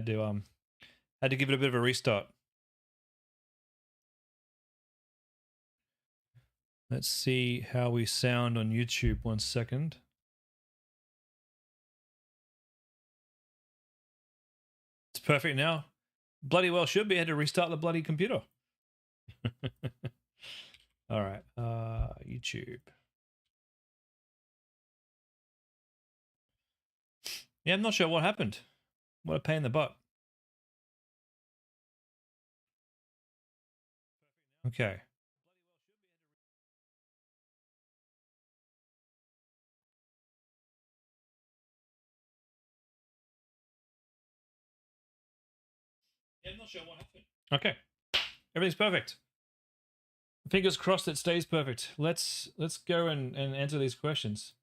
had to give it a bit of a restart. Let's see how we sound on YouTube. 1 second. It's perfect now. Bloody well should be. I had to restart the bloody computer. All right, YouTube. Yeah, I'm not sure what happened. What a pain in the butt. Okay. Yeah, I'm not sure what happened. Okay. Everything's perfect. Fingers crossed it stays perfect. Let's go and answer these questions.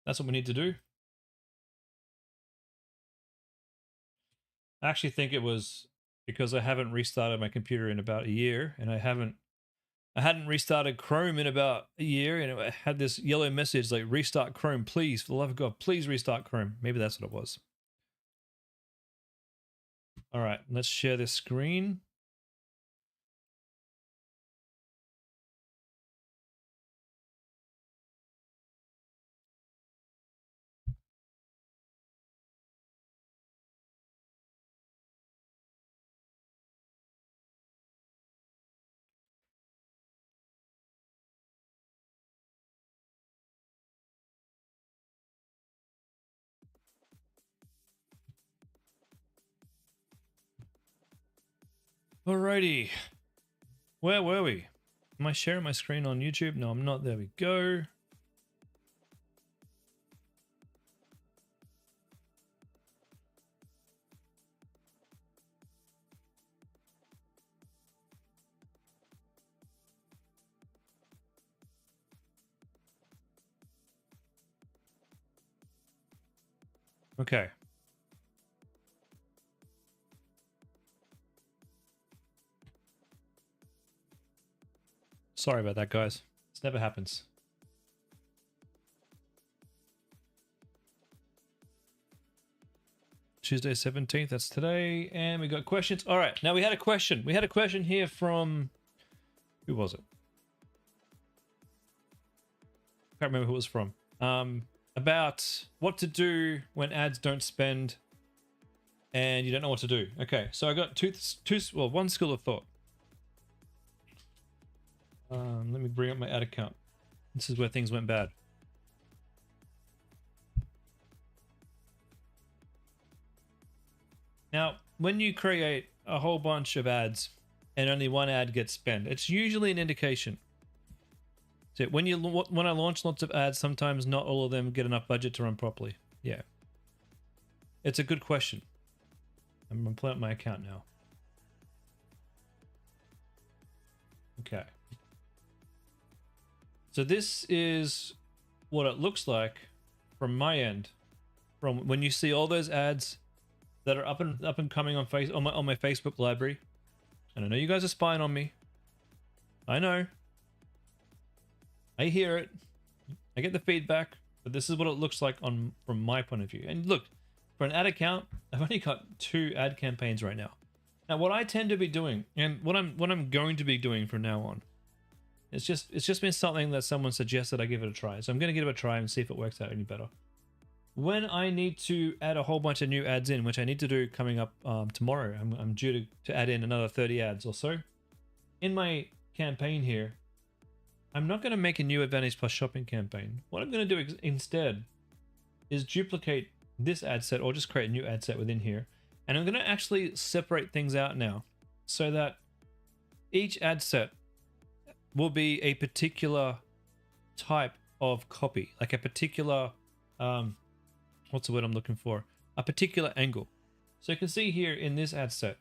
That's what we need to do. I actually think it was because I haven't restarted my computer in about a year, and I hadn't restarted Chrome in about a year, and it had this yellow message like restart Chrome, please, for the love of God, please restart Chrome. Maybe that's what it was. All right, let's share this screen. Alrighty. Where were we? Am I sharing my screen on YouTube? No, I'm not. There we go. Okay. Sorry about that, guys. This never happens. Tuesday 17th, that's today. And we got questions. All right, now we had a question. We had a question here from... Who was it? Can't remember who it was from. About what to do when ads don't spend and you don't know what to do. Okay, so I got one school of thought. Let me bring up my ad account. This is where things went bad. Now, when you create a whole bunch of ads and only one ad gets spent, it's usually an indication. So when I launch lots of ads, sometimes not all of them get enough budget to run properly. Yeah. It's a good question. I'm going to pull out my account now. Okay. So this is what it looks like from my end. From when you see all those ads that are up and coming on my Facebook library. And I know you guys are spying on me. I know. I hear it. I get the feedback, but this is what it looks like from my point of view. And look, for an ad account, I've only got 2 ad campaigns right now. Now, what I tend to be doing, and what I'm going to be doing from now on, it's just been something that someone suggested I give it a try. So I'm going to give it a try and see if it works out any better. When I need to add a whole bunch of new ads in, which I need to do coming up tomorrow, I'm due to add in another 30 ads or so. In my campaign here, I'm not going to make a new Advantage Plus shopping campaign. What I'm going to do instead is duplicate this ad set or just create a new ad set within here. And I'm going to actually separate things out now so that each ad set will be a particular type of copy, like a particular, what's the word I'm looking for? A particular angle. So you can see here in this ad set,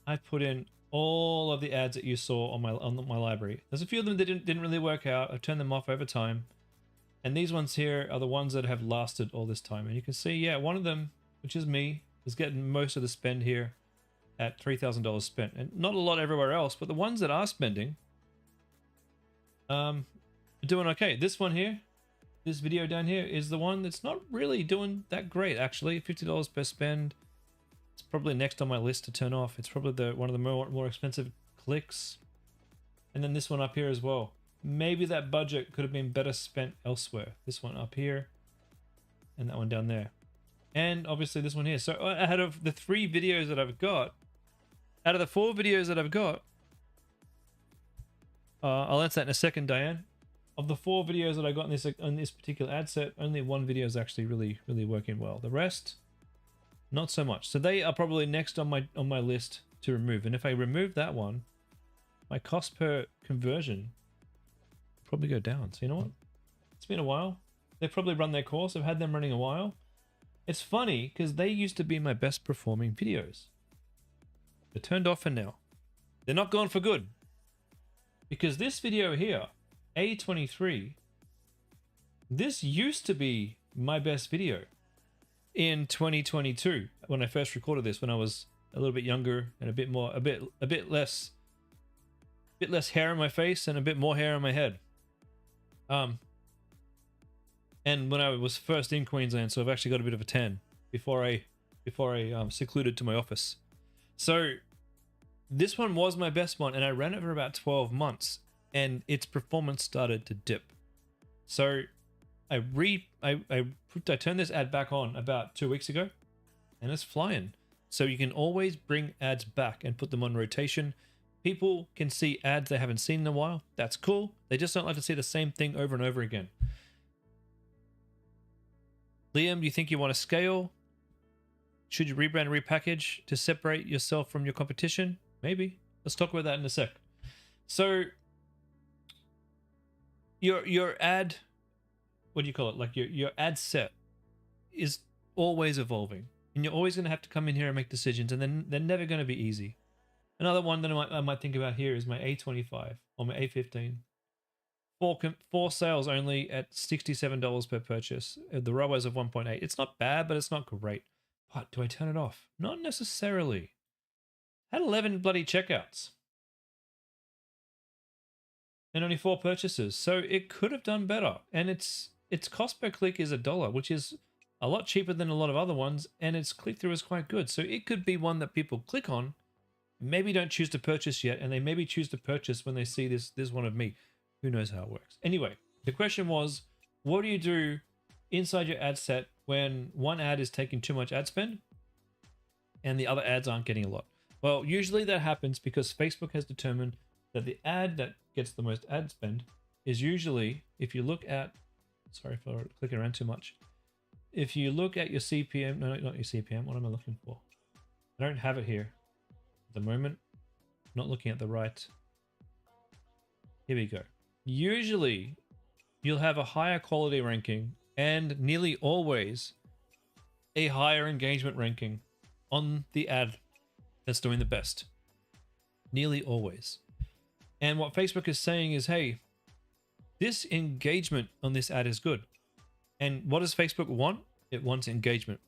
I put in all of the ads that you saw on my library. There's a few of them that didn't really work out. I've turned them off over time. And these ones here are the ones that have lasted all this time. And you can see, yeah, one of them, which is me, is getting most of the spend here at $3,000 spent. And not a lot everywhere else, but the ones that are spending, are doing okay. This one here, this video down here is the one that's not really doing that great, actually. $50 per spend. It's probably next on my list to turn off. It's probably the one of the more expensive clicks. And then this one up here as well. Maybe that budget could have been better spent elsewhere. This one up here and that one down there. And obviously this one here. So out of the 3 videos that I've got, out of the 4 videos that I've got, I'll answer that in a second, Diane. Of the 4 videos that I got on this particular ad set, only 1 video is actually really working well. The rest, not so much. So they are probably next on my list to remove. And if I remove that one, my cost per conversion will probably go down. So you know what? It's been a while. They've probably run their course. I've had them running a while. It's funny because they used to be my best performing videos. They're turned off for now. They're not gone for good. Because this video here, A23, this used to be my best video in 2022 when I first recorded this, when I was a little bit younger and a bit less hair on my face and a bit more hair on my head. And when I was first in Queensland, so I've actually got a bit of a tan before I secluded to my office. So this one was my best one, and I ran it for about 12 months, and its performance started to dip. So I turned this ad back on about 2 weeks ago, and it's flying. So you can always bring ads back and put them on rotation. People can see ads they haven't seen in a while. That's cool. They just don't like to see the same thing over and over again. Liam, do you think you want to scale? Should you rebrand and repackage to separate yourself from your competition? Maybe. Let's talk about that in a sec. So your ad, what do you call it? Like your ad set is always evolving, and you're always going to have to come in here and make decisions, and then they're never going to be easy. Another one that I might think about here is my A25 or my A15. Four sales only at $67 per purchase. The ROAS of 1.8. It's not bad, but it's not great. But do I turn it off? Not necessarily. Had 11 bloody checkouts. And only 4 purchases. So it could have done better. And its cost per click is $1, which is a lot cheaper than a lot of other ones. And its click-through is quite good. So it could be one that people click on, maybe don't choose to purchase yet, and they maybe choose to purchase when they see this one of me. Who knows how it works? Anyway, the question was, what do you do inside your ad set when one ad is taking too much ad spend and the other ads aren't getting a lot? Well, usually that happens because Facebook has determined that the ad that gets the most ad spend is usually, if you look at, sorry for clicking around too much. If you look at your CPM, no, not your CPM, what am I looking for? I don't have it here at the moment. I'm not looking at the right. Here we go. Usually you'll have a higher quality ranking and nearly always a higher engagement ranking on the ad that's doing the best. Nearly always. And what Facebook is saying is, hey, this engagement on this ad is good. And what does Facebook want? It wants engagement.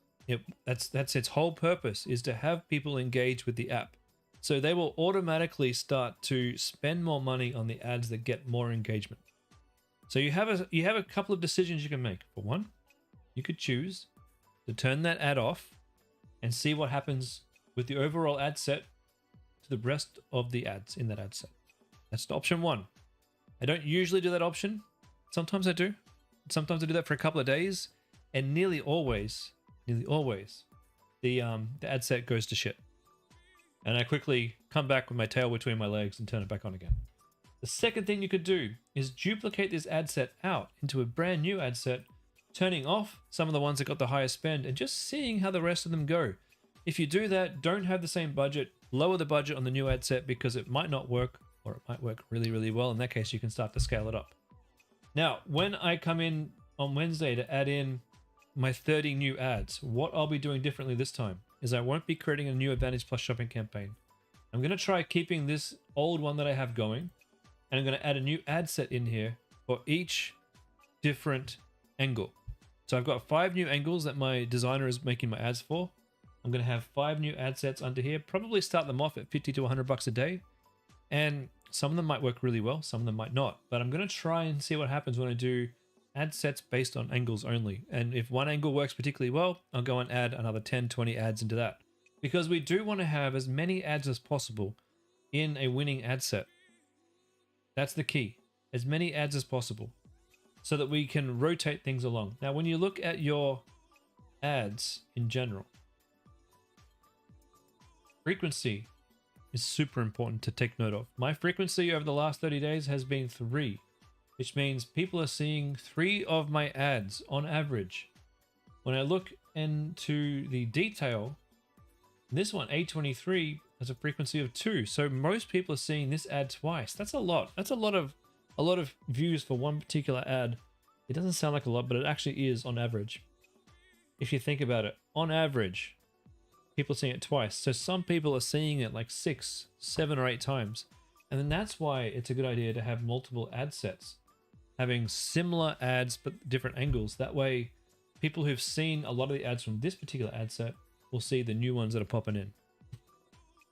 That's its whole purpose, is to have people engage with the app. So they will automatically start to spend more money on the ads that get more engagement. So you have a couple of decisions you can make. For one, you could choose to turn that ad off and see what happens with the overall ad set to the rest of the ads in that ad set. That's option one. I don't usually do that option. Sometimes I do. Sometimes I do that for a couple of days, and nearly always, the ad set goes to shit. And I quickly come back with my tail between my legs and turn it back on again. The second thing you could do is duplicate this ad set out into a brand new ad set, turning off some of the ones that got the highest spend and just seeing how the rest of them go. If you do that, don't have the same budget, lower the budget on the new ad set because it might not work, or it might work really, really well. In that case, you can start to scale it up. Now, when I come in on Wednesday to add in my 30 new ads, what I'll be doing differently this time is I won't be creating a new Advantage Plus shopping campaign. I'm going to try keeping this old one that I have going, and I'm going to add a new ad set in here for each different angle. So I've got 5 new angles that my designer is making my ads for. I'm going to have 5 new ad sets under here, probably start them off at 50 to 100 bucks a day. And some of them might work really well, some of them might not. But I'm going to try and see what happens when I do ad sets based on angles only. And if one angle works particularly well, I'll go and add another 10, 20 ads into that. because we do want to have as many ads as possible in a winning ad set. That's the key. As many ads as possible so that we can rotate things along. Now, when you look at your ads in general, frequency is super important to take note of. My frequency over the last 30 days has been 3, which means people are seeing 3 of my ads on average. When I look into the detail, this one, A23, has a frequency of 2. So most people are seeing this ad twice. That's a lot. That's a lot of views for one particular ad. It doesn't sound like a lot, but it actually is on average. If you think about it, on average, people are seeing it twice. So some people are seeing it like 6, 7, or 8 times. And then that's why it's a good idea to have multiple ad sets, having similar ads but different angles. That way, people who've seen a lot of the ads from this particular ad set will see the new ones that are popping in,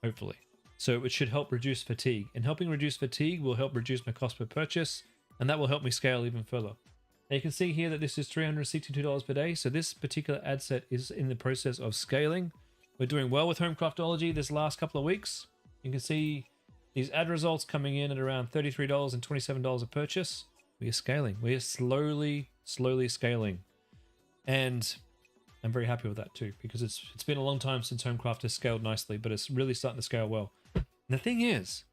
hopefully. So it should help reduce fatigue, and helping reduce fatigue will help reduce my cost per purchase, and that will help me scale even further. Now you can see here that this is $362 per day. So this particular ad set is in the process of scaling. We're doing well with Homecraftology this last couple of weeks. You can see these ad results coming in at around $33 and $27 a purchase. We are scaling. We are slowly scaling. And I'm very happy with that too, because it's been a long time since Homecraft has scaled nicely, but it's really starting to scale well. And the thing is,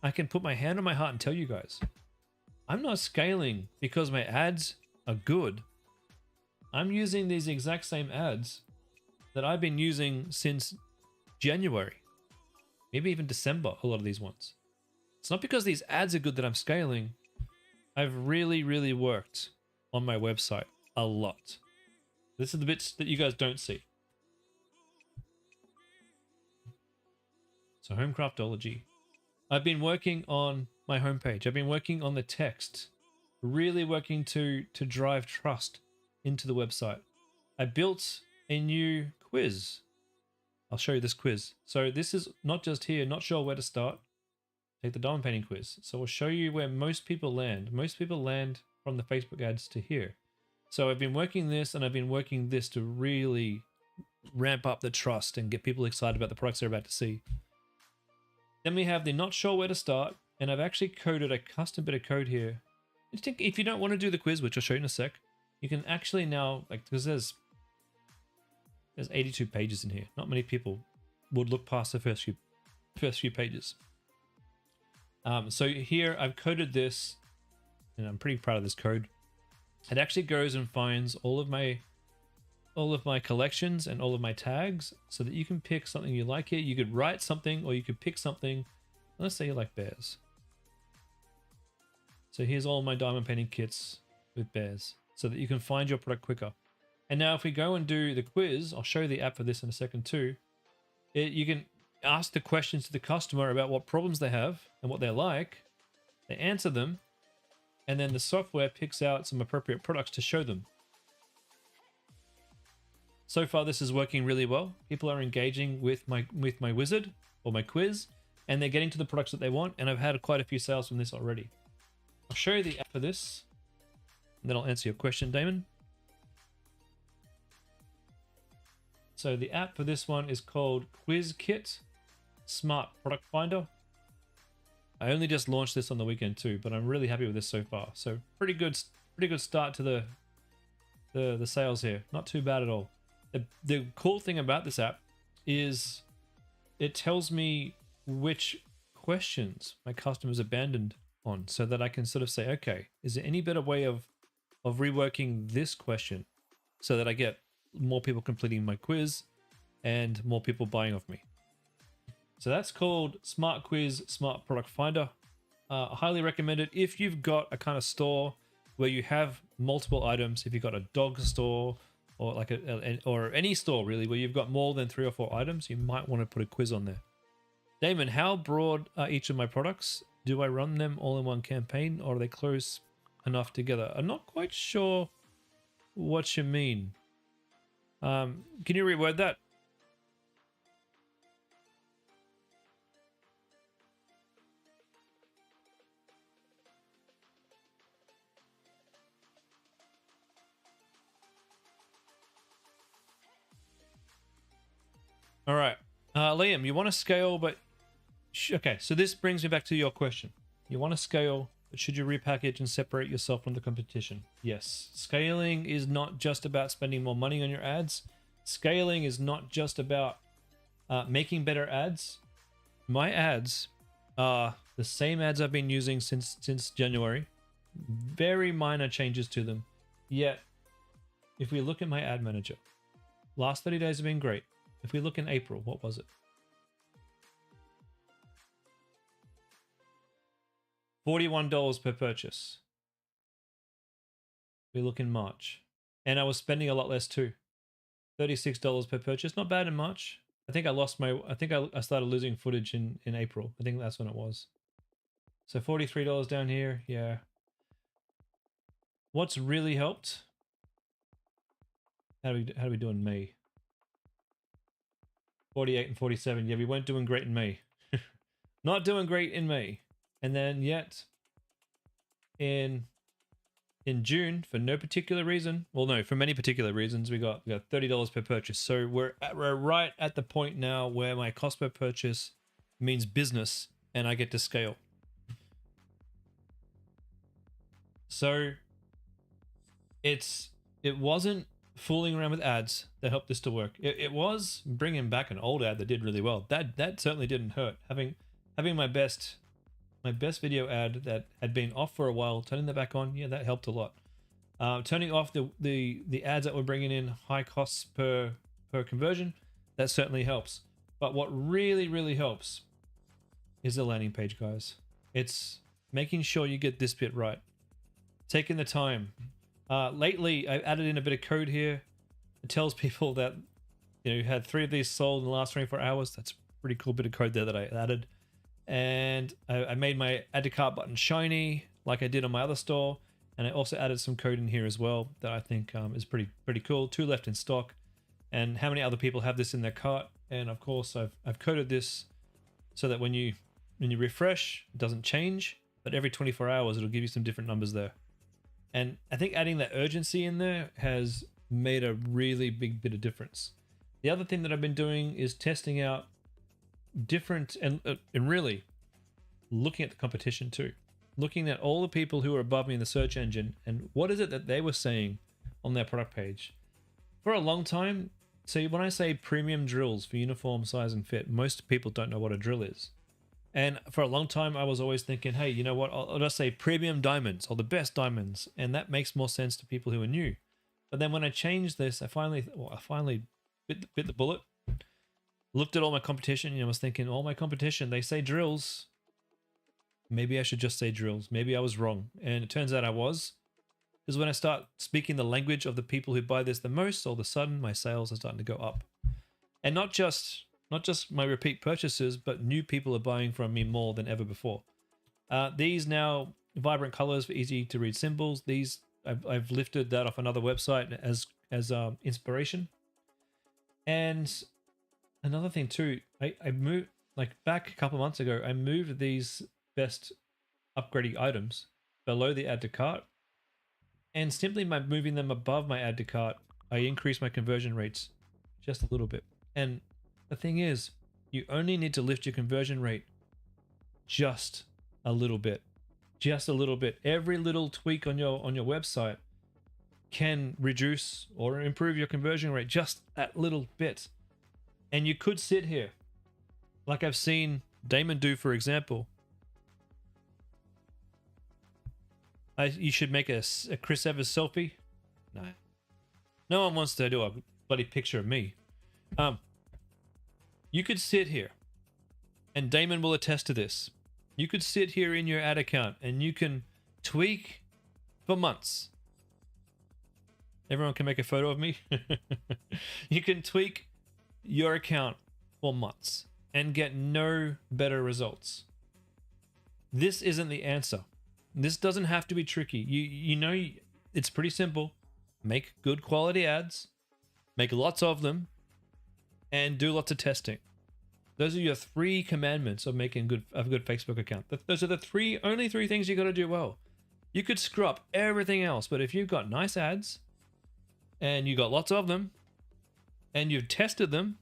I can put my hand on my heart and tell you guys, I'm not scaling because my ads are good. I'm using these exact same ads that I've been using since January, maybe even December, a lot of these ones. It's not because these ads are good that I'm scaling. I've really worked on my website a lot. This is the bits that you guys don't see. So Homecraftology. I've been working on my homepage. I've been working on the text, really working to drive trust into the website. I built a new quiz. I'll show you this quiz. So this is not just here, not sure where to start. Take the diamond painting quiz. So I'll show you where most people land. Most people land from the Facebook ads to here. So I've been working this, and I've been working this to really ramp up the trust and get people excited about the products they're about to see. Then we have the not sure where to start, and I've actually coded a custom bit of code here. If you don't want to do the quiz, which I'll show you in a sec, you can actually now, like, because there's 82 pages in here. Not many people would look past the first few pages. So here I've coded this, and I'm pretty proud of this code. It actually goes and finds all of my collections and all of my tags, so that you can pick something you like here. You could write something, or you could pick something. Let's say you like bears. So here's all my diamond painting kits with bears, so that you can find your product quicker. And now if we go and do the quiz, I'll show you the app for this in a second too. You can ask the questions to the customer about what problems they have and what they like. They answer them, and then the software picks out some appropriate products to show them. So far, this is working really well. People are engaging with my wizard or my quiz, and they're getting to the products that they want. And I've had quite a few sales from this already. I'll show you the app for this, and then I'll answer your question, Damon. So the app for this one is called Quiz Kit Smart Product Finder. I only just launched this on the weekend too, but I'm really happy with this so far. So pretty good start to the sales here. Not too bad at all. The cool thing about this app is it tells me which questions my customers abandoned on, so that I can sort of say, okay, is there any better way of reworking this question so that I get more people completing my quiz and more people buying off me. So that's called Smart Quiz Smart Product Finder. I highly recommend it if you've got a kind of store where you have multiple items. If you've got a dog store, or like or any store really where you've got more than 3 or 4 items, you might want to put a quiz on there. Damon, how broad are each of my products? Do I run them all in one campaign, or are they close enough together? I'm not quite sure what you mean. Can you reword that? All right. Liam, you want to scale, but... Okay, so this brings me back to your question. You want to scale, but should you repackage and separate yourself from the competition? Yes. Scaling is not just about spending more money on your ads. Scaling is not just about making better ads. My ads are the same ads I've been using since January. Very minor changes to them. Yet, if we look at my ad manager, last 30 days have been great. If we look in April, what was it? $41 per purchase. We look in March. And I was spending a lot less too. $36 per purchase. Not bad in March. I think I lost my... I think I started losing footage in April. I think that's when it was. So $43 down here. Yeah. What's really helped? How do we do in May? 48 and 47. Yeah, we weren't doing great in May. Not doing great in May. And then yet in June, for no particular reason, well, no, for many particular reasons, we got $30 per purchase. So we're right at the point now where my cost per purchase means business and I get to scale. So it wasn't fooling around with ads that helped this to work. It was bringing back an old ad that did really well. That certainly didn't hurt. Having my best video ad that had been off for a while, turning that back on, yeah, that helped a lot. Turning off the ads that were bringing in high costs per conversion, that certainly helps. But what really helps is the landing page, guys. It's making sure you get this bit right. Taking the time. Lately, I added in a bit of code here. It tells people that, you know, you had 3 of these sold in the last 24 hours. That's a pretty cool bit of code there that I added. And I made my add to cart button shiny like I did on my other store. And I also added some code in here as well that I think is pretty cool. 2 left in stock. And how many other people have this in their cart? And of course, I've coded this so that when you refresh, it doesn't change. But every 24 hours, it'll give you some different numbers there. And I think adding that urgency in there has made a really big bit of difference. The other thing that I've been doing is testing out different and really looking at the competition too. Looking at all the people who are above me in the search engine and what is it that they were saying on their product page. For a long time, so when I say premium drills for uniform size and fit, most people don't know what a drill is. And for a long time, I was always thinking, hey, you know what? I'll just say premium diamonds or the best diamonds. And that makes more sense to people who are new. But then when I changed this, I finally bit the bullet. Looked at all my competition, you know, was thinking, all my competition, they say drills. Maybe I should just say drills. Maybe I was wrong. And it turns out I was. Because when I start speaking the language of the people who buy this the most, all of a sudden my sales are starting to go up. And not just my repeat purchases, but new people are buying from me more than ever before. These now vibrant colors for easy to read symbols. These I've lifted that off another website as inspiration. And another thing too, I moved, like back a couple of months ago, I moved these best upgrading items below the add to cart. And simply by moving them above my add to cart, I increased my conversion rates just a little bit. And the thing is, you only need to lift your conversion rate just a little bit. Just a little bit. Every little tweak on your website can reduce or improve your conversion rate just that little bit. And you could sit here, like I've seen Damon do, for example. You should make a Chris Evers selfie. No one wants to do a bloody picture of me. You could sit here, and Damon will attest to this. You could sit here in your ad account and you can tweak for months. Everyone can make a photo of me. You can tweak your account for months and get no better results. This isn't the answer. This doesn't have to be tricky. You know, it's pretty simple. Make good quality ads, make lots of them, and do lots of testing. Those are your 3 commandments of making a good Facebook account. Those are the only three things you got to do well. You could screw up everything else, but if you've got nice ads and you got lots of them and you've tested them,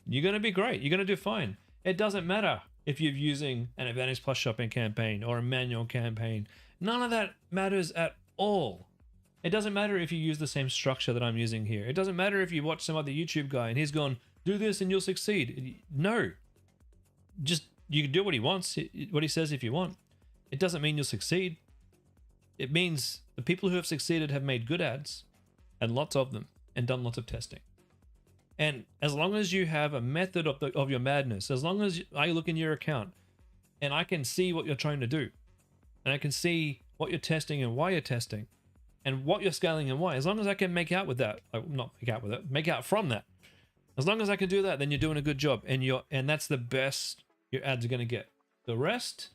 you're going to be great. You're going to do fine. It doesn't matter if you're using an Advantage Plus shopping campaign or a manual campaign. None of that matters at all. It doesn't matter if you use the same structure that I'm using here. It doesn't matter if you watch some other YouTube guy and he's gone, do this and you'll succeed. No. Just, you can do what he wants, what he says if you want. It doesn't mean you'll succeed. It means the people who have succeeded have made good ads, and lots of them, and done lots of testing. And as long as you have a method of your madness, as long as I look in your account and I can see what you're trying to do, and I can see what you're testing and why you're testing, and what you're scaling and why, as long as I can make out with that, make out from that. As long as I can do that, then you're doing a good job, and that's the best your ads are going to get. The rest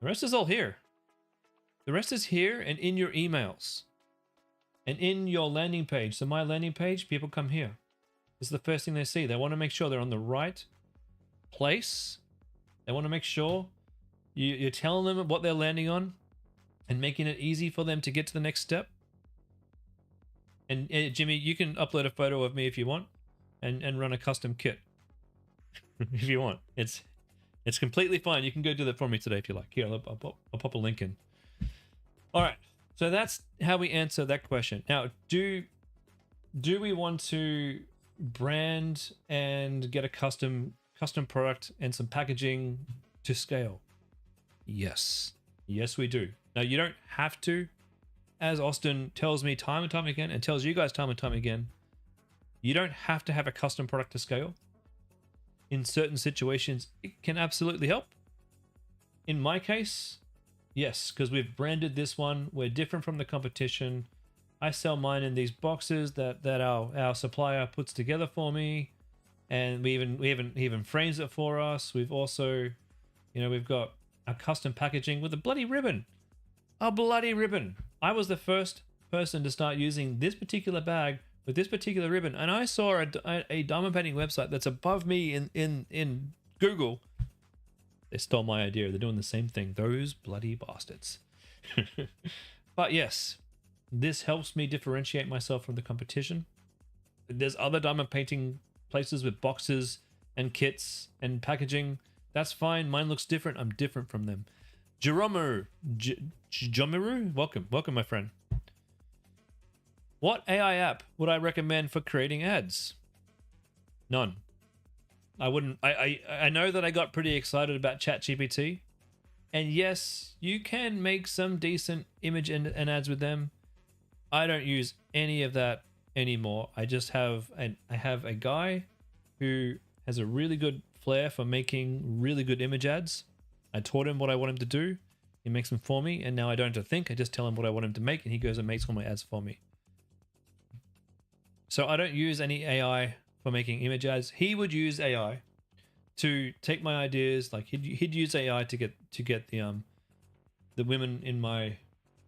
is all here. The rest is here and in your emails and in your landing page. So my landing page, people come here. This is the first thing they see. They want to make sure they're on the right place. They want to make sure you're telling them what they're landing on and making it easy for them to get to the next step. And Jimmy, you can upload a photo of me if you want and run a custom kit if you want. It's completely fine. You can go do that for me today if you like. Here, I'll pop a link in. All right. So that's how we answer that question. Now, do we want to brand and get a custom product and some packaging to scale? Yes. Yes, we do. Now, you don't have to, as Austin tells me time and time again, and tells you guys time and time again, you don't have to have a custom product to scale. In certain situations, it can absolutely help. In my case, yes, because we've branded this one. We're different from the competition. I sell mine in these boxes that our supplier puts together for me, and we even frames it for us. We've also, we've got a custom packaging with a bloody ribbon. A bloody ribbon. I was the first person to start using this particular bag with this particular ribbon, and I saw a diamond painting website that's above me in Google. They stole my idea. They're doing the same thing. Those bloody bastards. But yes, this helps me differentiate myself from the competition. There's other diamond painting places with boxes and kits and packaging. That's fine. Mine looks different. I'm different from them. Jeromu, welcome, my friend. What AI app would I recommend for creating ads? None. I wouldn't. I know that I got pretty excited about ChatGPT, and yes, you can make some decent image and ads with them. I don't use any of that anymore. I just have a guy who has a really good flair for making really good image ads. I taught him what I want him to do. He makes them for me, and now I don't have to think. I just tell him what I want him to make, and he goes and makes all my ads for me. So I don't use any AI for making image ads. He would use AI to take my ideas. Like he'd use AI to get the women in my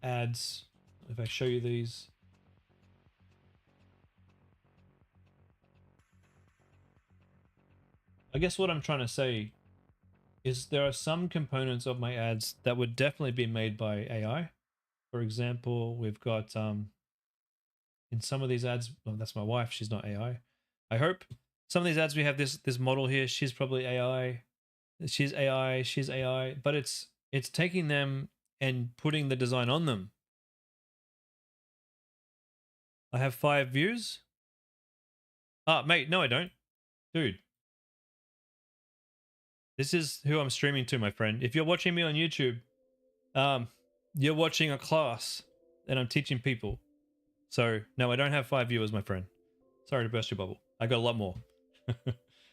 ads. If I show you these. I guess what I'm trying to say is there are some components of my ads that would definitely be made by AI. For example, we've got in some of these ads, well, that's my wife, she's not AI. I hope. Some of these ads we have this model here, she's probably AI. She's AI, but it's taking them and putting the design on them. I have 5 views. Mate, no I don't. Dude. This is who I'm streaming to, my friend. If you're watching me on YouTube, you're watching a class and I'm teaching people. So, no, I don't have 5 viewers, my friend. Sorry to burst your bubble. I got a lot more.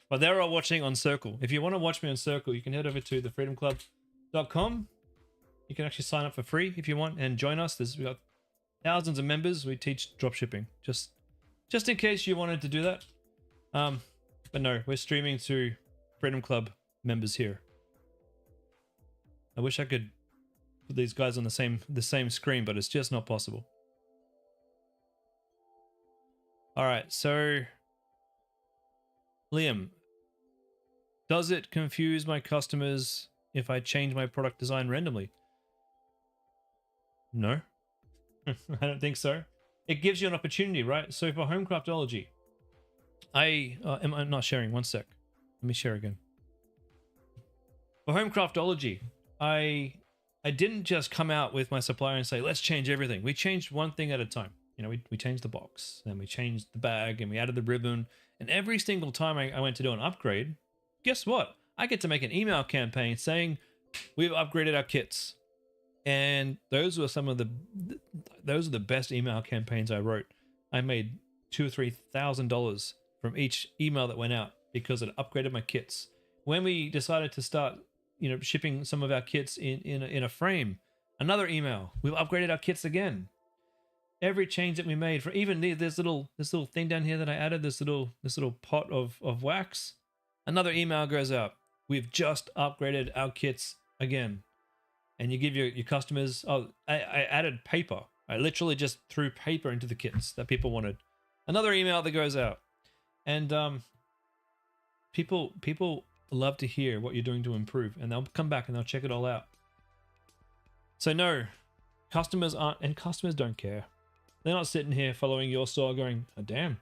But they're all watching on Circle. If you want to watch me on Circle, you can head over to thefreedomclub.com. You can actually sign up for free if you want and join us. We've got thousands of members. We teach dropshipping. Just in case you wanted to do that. But no, we're streaming to Freedom Club members here. I wish I could put these guys on the same screen, but it's just not possible. All right, so Liam, does it confuse my customers if I change my product design randomly? No, I don't think so. It gives you an opportunity, right? So for Homecraftology, Am I not sharing? One sec. Let me share again. For home craftology, I didn't just come out with my supplier and say, let's change everything. We changed one thing at a time. You know, we changed the box, then we changed the bag, and we added the ribbon. And every single time I went to do an upgrade, guess what? I get to make an email campaign saying we've upgraded our kits. And those were those are the best email campaigns I wrote. I made $2,000 or $3,000 from each email that went out because it upgraded my kits. When we decided to start, you know, shipping some of our kits in a frame, another email. We've upgraded our kits again. Every change that we made, for even this little thing down here that I added, this little pot of wax, another email goes out. We've just upgraded our kits again. And you give your customers, oh, I added paper. I literally just threw paper into the kits that people wanted. Another email that goes out. And people love to hear what you're doing to improve, and they'll come back and they'll check it all out. So no, customers don't care. They're not sitting here following your store going, oh, damn,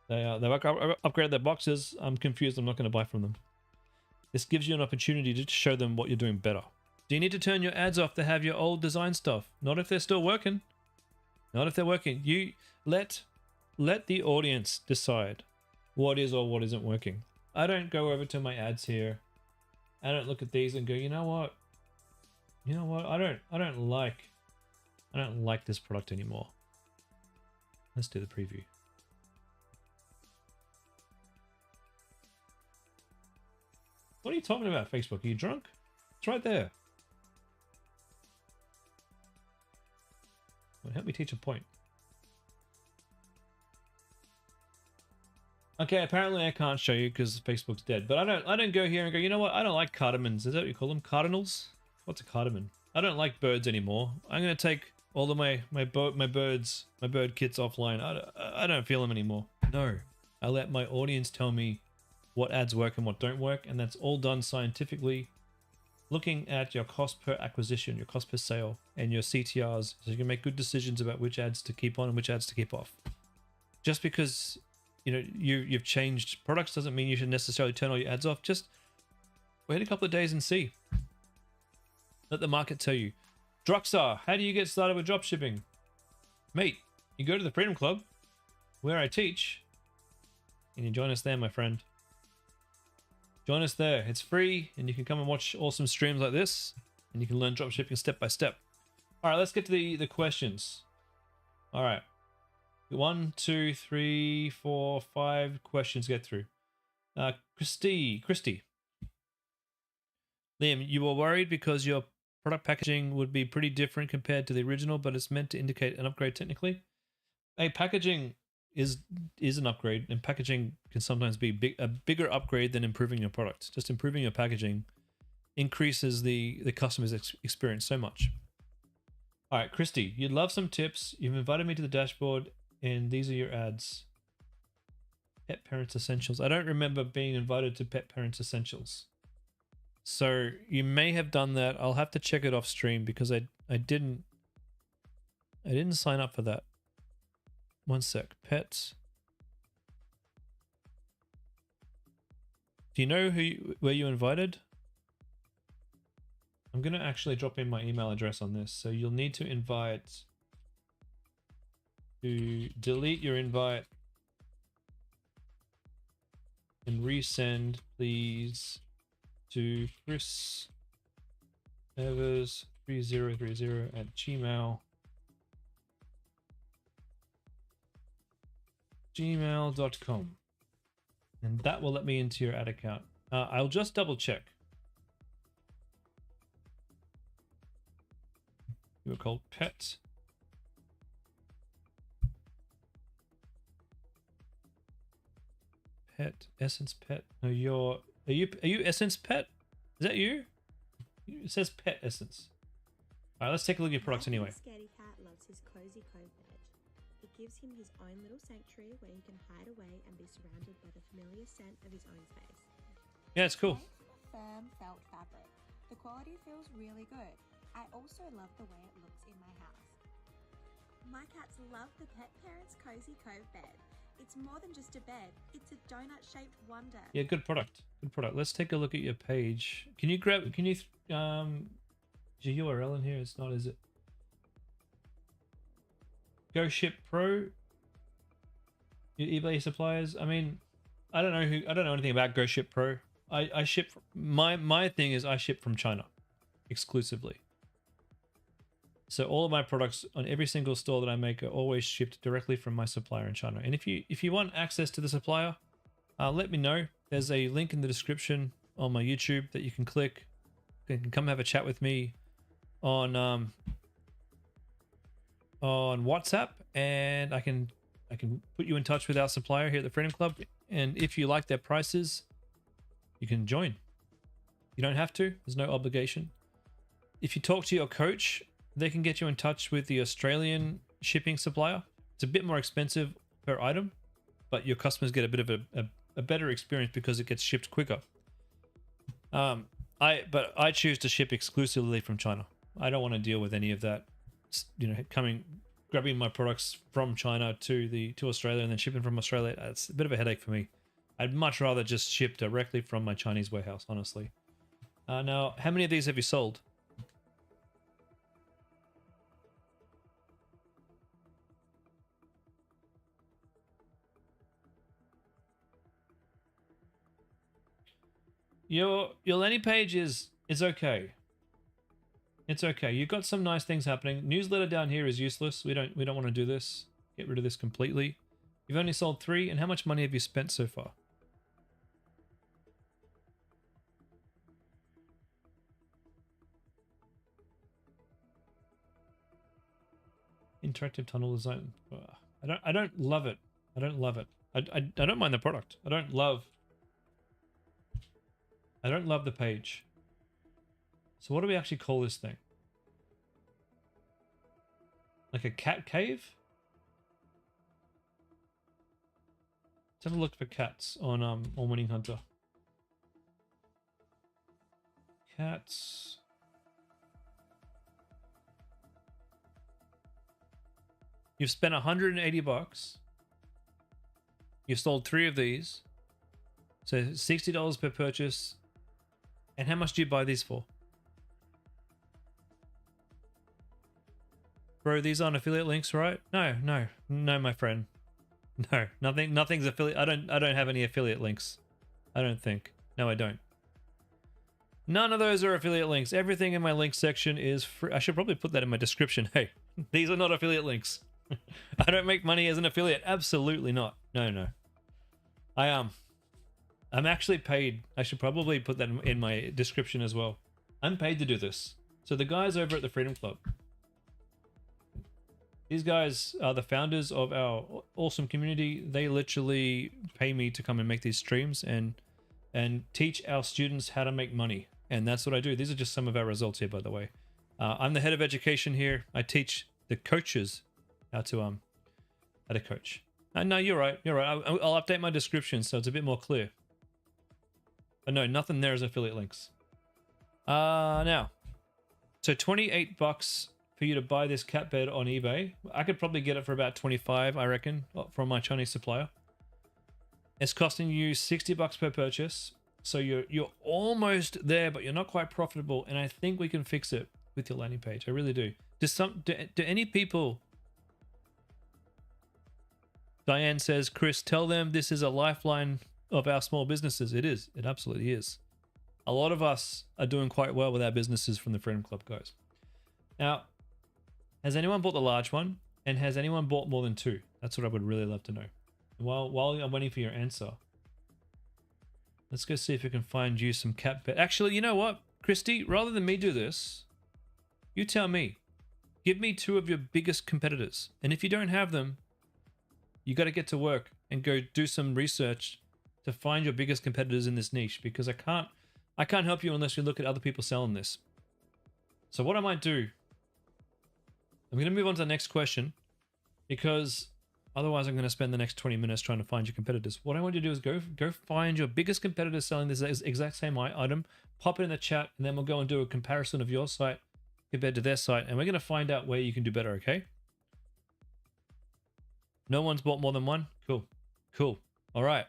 they've upgraded their boxes. I'm confused. I'm not going to buy from them. This gives you an opportunity to show them what you're doing better. Do you need to turn your ads off to have your old design stuff? Not if they're still working. Not if they're working. You let the audience decide what is or what isn't working. I don't go over to my ads here. I don't look at these and go, you know what? I don't like this product anymore. Let's do the preview. What are you talking about, Facebook? Are you drunk? It's right there. Well, help me teach a point. Okay, apparently I can't show you because Facebook's dead. But I don't go here and go, you know what? I don't like cardamons. Is that what you call them? Cardinals? What's a cardamon? I don't like birds anymore. I'm gonna take all of my bird kits offline. I don't feel them anymore. No, I let my audience tell me what ads work and what don't work, and that's all done scientifically, looking at your cost per acquisition, your cost per sale, and your CTRs, so you can make good decisions about which ads to keep on and which ads to keep off. Just because you've changed products doesn't mean you should necessarily turn all your ads off. Just wait a couple of days and see. Let the market tell you. Droxar, how do you get started with dropshipping? Mate, you go to the Freedom Club, where I teach, and you join us there, my friend. Join us there. It's free, and you can come and watch awesome streams like this, and you can learn dropshipping step by step. All right, let's get to the questions. All right. 1, 2, 3, 4, 5 questions to get through. Christy. Liam, you were worried because your product packaging would be pretty different compared to the original, but it's meant to indicate an upgrade technically. Hey, packaging is an upgrade, and packaging can sometimes be a bigger upgrade than improving your product. Just improving your packaging increases the customer's experience so much. All right, Christy, you'd love some tips. You've invited me to the dashboard, and these are your ads. Pet Parents Essentials. I don't remember being invited to Pet Parents Essentials. So you may have done that. I'll have to check it off stream because I didn't sign up for that. One sec. Pets. Do you know where you invited? I'm going to actually drop in my email address on this. So you'll need to delete your invite and resend, please, to Chris Evers 3030 at gmail.com, and that will let me into your ad account. I'll just double check. You were called Pet. Essence Pet. No, are you Essence Pet? Is that you? It says Pet Essence. All right, let's take a look at your products anyway. Scaredy Cat loves his cozy cove bed. It gives him his own little sanctuary where he can hide away and be surrounded by the familiar scent of his own space. Yeah, it's cool. Firm felt fabric. The quality feels really good. I also love the way it looks in my house. My cats love the Pet Parents Cozy Cove bed. It's more than just a bed. It's a donut-shaped wonder. Yeah, good product. Good product. Let's take a look at your page. Can you grab? Can you? Is your URL in here? It's not, is it? Go Ship Pro. Your eBay suppliers. I mean, I don't know anything about Go Ship Pro. I ship. My thing is I ship from China, exclusively. So all of my products on every single store that I make are always shipped directly from my supplier in China. And if you want access to the supplier, let me know. There's a link in the description on my YouTube that you can click. You can come have a chat with me on WhatsApp, and I can put you in touch with our supplier here at the Freedom Club. And if you like their prices, you can join. You don't have to. There's no obligation. If you talk to your coach, they can get you in touch with the Australian shipping supplier. It's a bit more expensive per item, but your customers get a bit of a better experience because it gets shipped quicker. But I choose to ship exclusively from China. I don't want to deal with any of that, grabbing my products from China to Australia and then shipping from Australia. It's a bit of a headache for me. I'd much rather just ship directly from my Chinese warehouse, honestly. Now, how many of these have you sold? Your landing page is okay. It's okay. You've got some nice things happening. Newsletter down here is useless. We don't want to do this. Get rid of this completely. You've only sold 3, and how much money have you spent so far? Interactive tunnel design. I don't love it. I don't love it. I don't mind the product. I don't love the page. So what do we actually call this thing? Like a cat cave? Let's have a look for cats on Winning Hunter. Cats. You've spent 180 bucks. You've sold 3 of these. So $60 per purchase. And how much do you buy these for? Bro, these aren't affiliate links, right? No, my friend. No, nothing's affiliate. I don't have any affiliate links. I don't think. No, I don't. None of those are affiliate links. Everything in my link section is free. I should probably put that in my description. Hey, these are not affiliate links. I don't make money as an affiliate. Absolutely not. No. I'm actually paid. I should probably put that in my description as well. I'm paid to do this. So the guys over at the Freedom Club, these guys are the founders of our awesome community. They literally pay me to come and make these streams and teach our students how to make money. And that's what I do. These are just some of our results here, by the way. I'm the head of education here. I teach the coaches how to coach. No, you're right. I'll update my description so it's a bit more clear. But no, nothing there is affiliate links. Now, so 28 bucks for you to buy this cat bed on eBay. I could probably get it for about 25, I reckon, from my Chinese supplier. It's costing you 60 bucks per purchase. So you're almost there, but you're not quite profitable. And I think we can fix it with your landing page. I really do. Do any people... Diane says, Chris, tell them this is a lifeline of our small businesses. It is. It absolutely is. A lot of us are doing quite well with our businesses from the Freedom Club, guys. Now, has anyone bought the large one? And has anyone bought more than 2? That's what I would really love to know. While I'm waiting for your answer, let's go see if we can find you some cat bed. Actually, you know what, Christy? Rather than me do this, you tell me. Give me 2 of your biggest competitors. And if you don't have them, you got to get to work and go do some research to find your biggest competitors in this niche, because I can't help you unless you look at other people selling this. So what I might do, I'm going to move on to the next question, because otherwise I'm going to spend the next 20 minutes trying to find your competitors. What I want you to do is go find your biggest competitors selling this exact same item, pop it in the chat, and then we'll go and do a comparison of your site compared to their site, and we're going to find out where you can do better, okay? No one's bought more than 1? Cool. Cool. All right.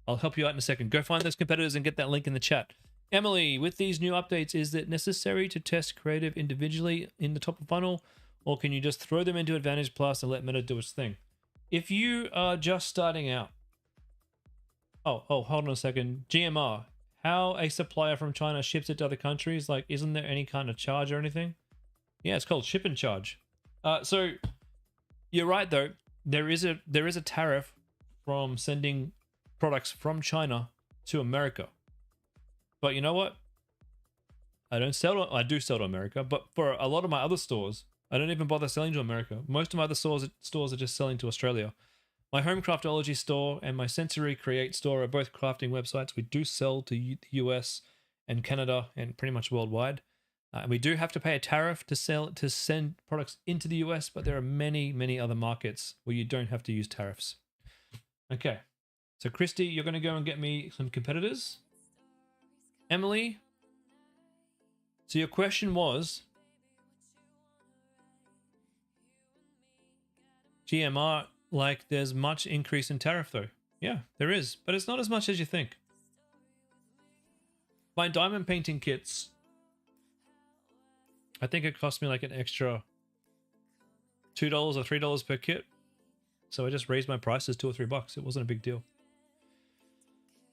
I'll help you out in a second. Go find those competitors and get that link in the chat. Emily, with these new updates, is it necessary to test creative individually in the top of funnel, or can you just throw them into Advantage Plus and let Meta do its thing? If you are just starting out, oh, hold on a second. GMR, how a supplier from China ships it to other countries, like, isn't there any kind of charge or anything? Yeah, it's called ship and charge. So you're right though. There is a tariff from sending products from China to America. But you know what? I do sell to America, but for a lot of my other stores, I don't even bother selling to America. Most of my other stores are just selling to Australia. My Home Craftology store and my Sensory Create store are both crafting websites. We do sell to the US and Canada and pretty much worldwide. We do have to pay a tariff to send products into the US, but there are many, many other markets where you don't have to use tariffs. Okay. So Christy, you're going to go and get me some competitors. Emily, so your question was, GMR, like there's much increase in tariff though. Yeah, there is, but it's not as much as you think. My diamond painting kits, I think it cost me like an extra $2 or $3 per kit. So I just raised my prices $2 or $3. It wasn't a big deal.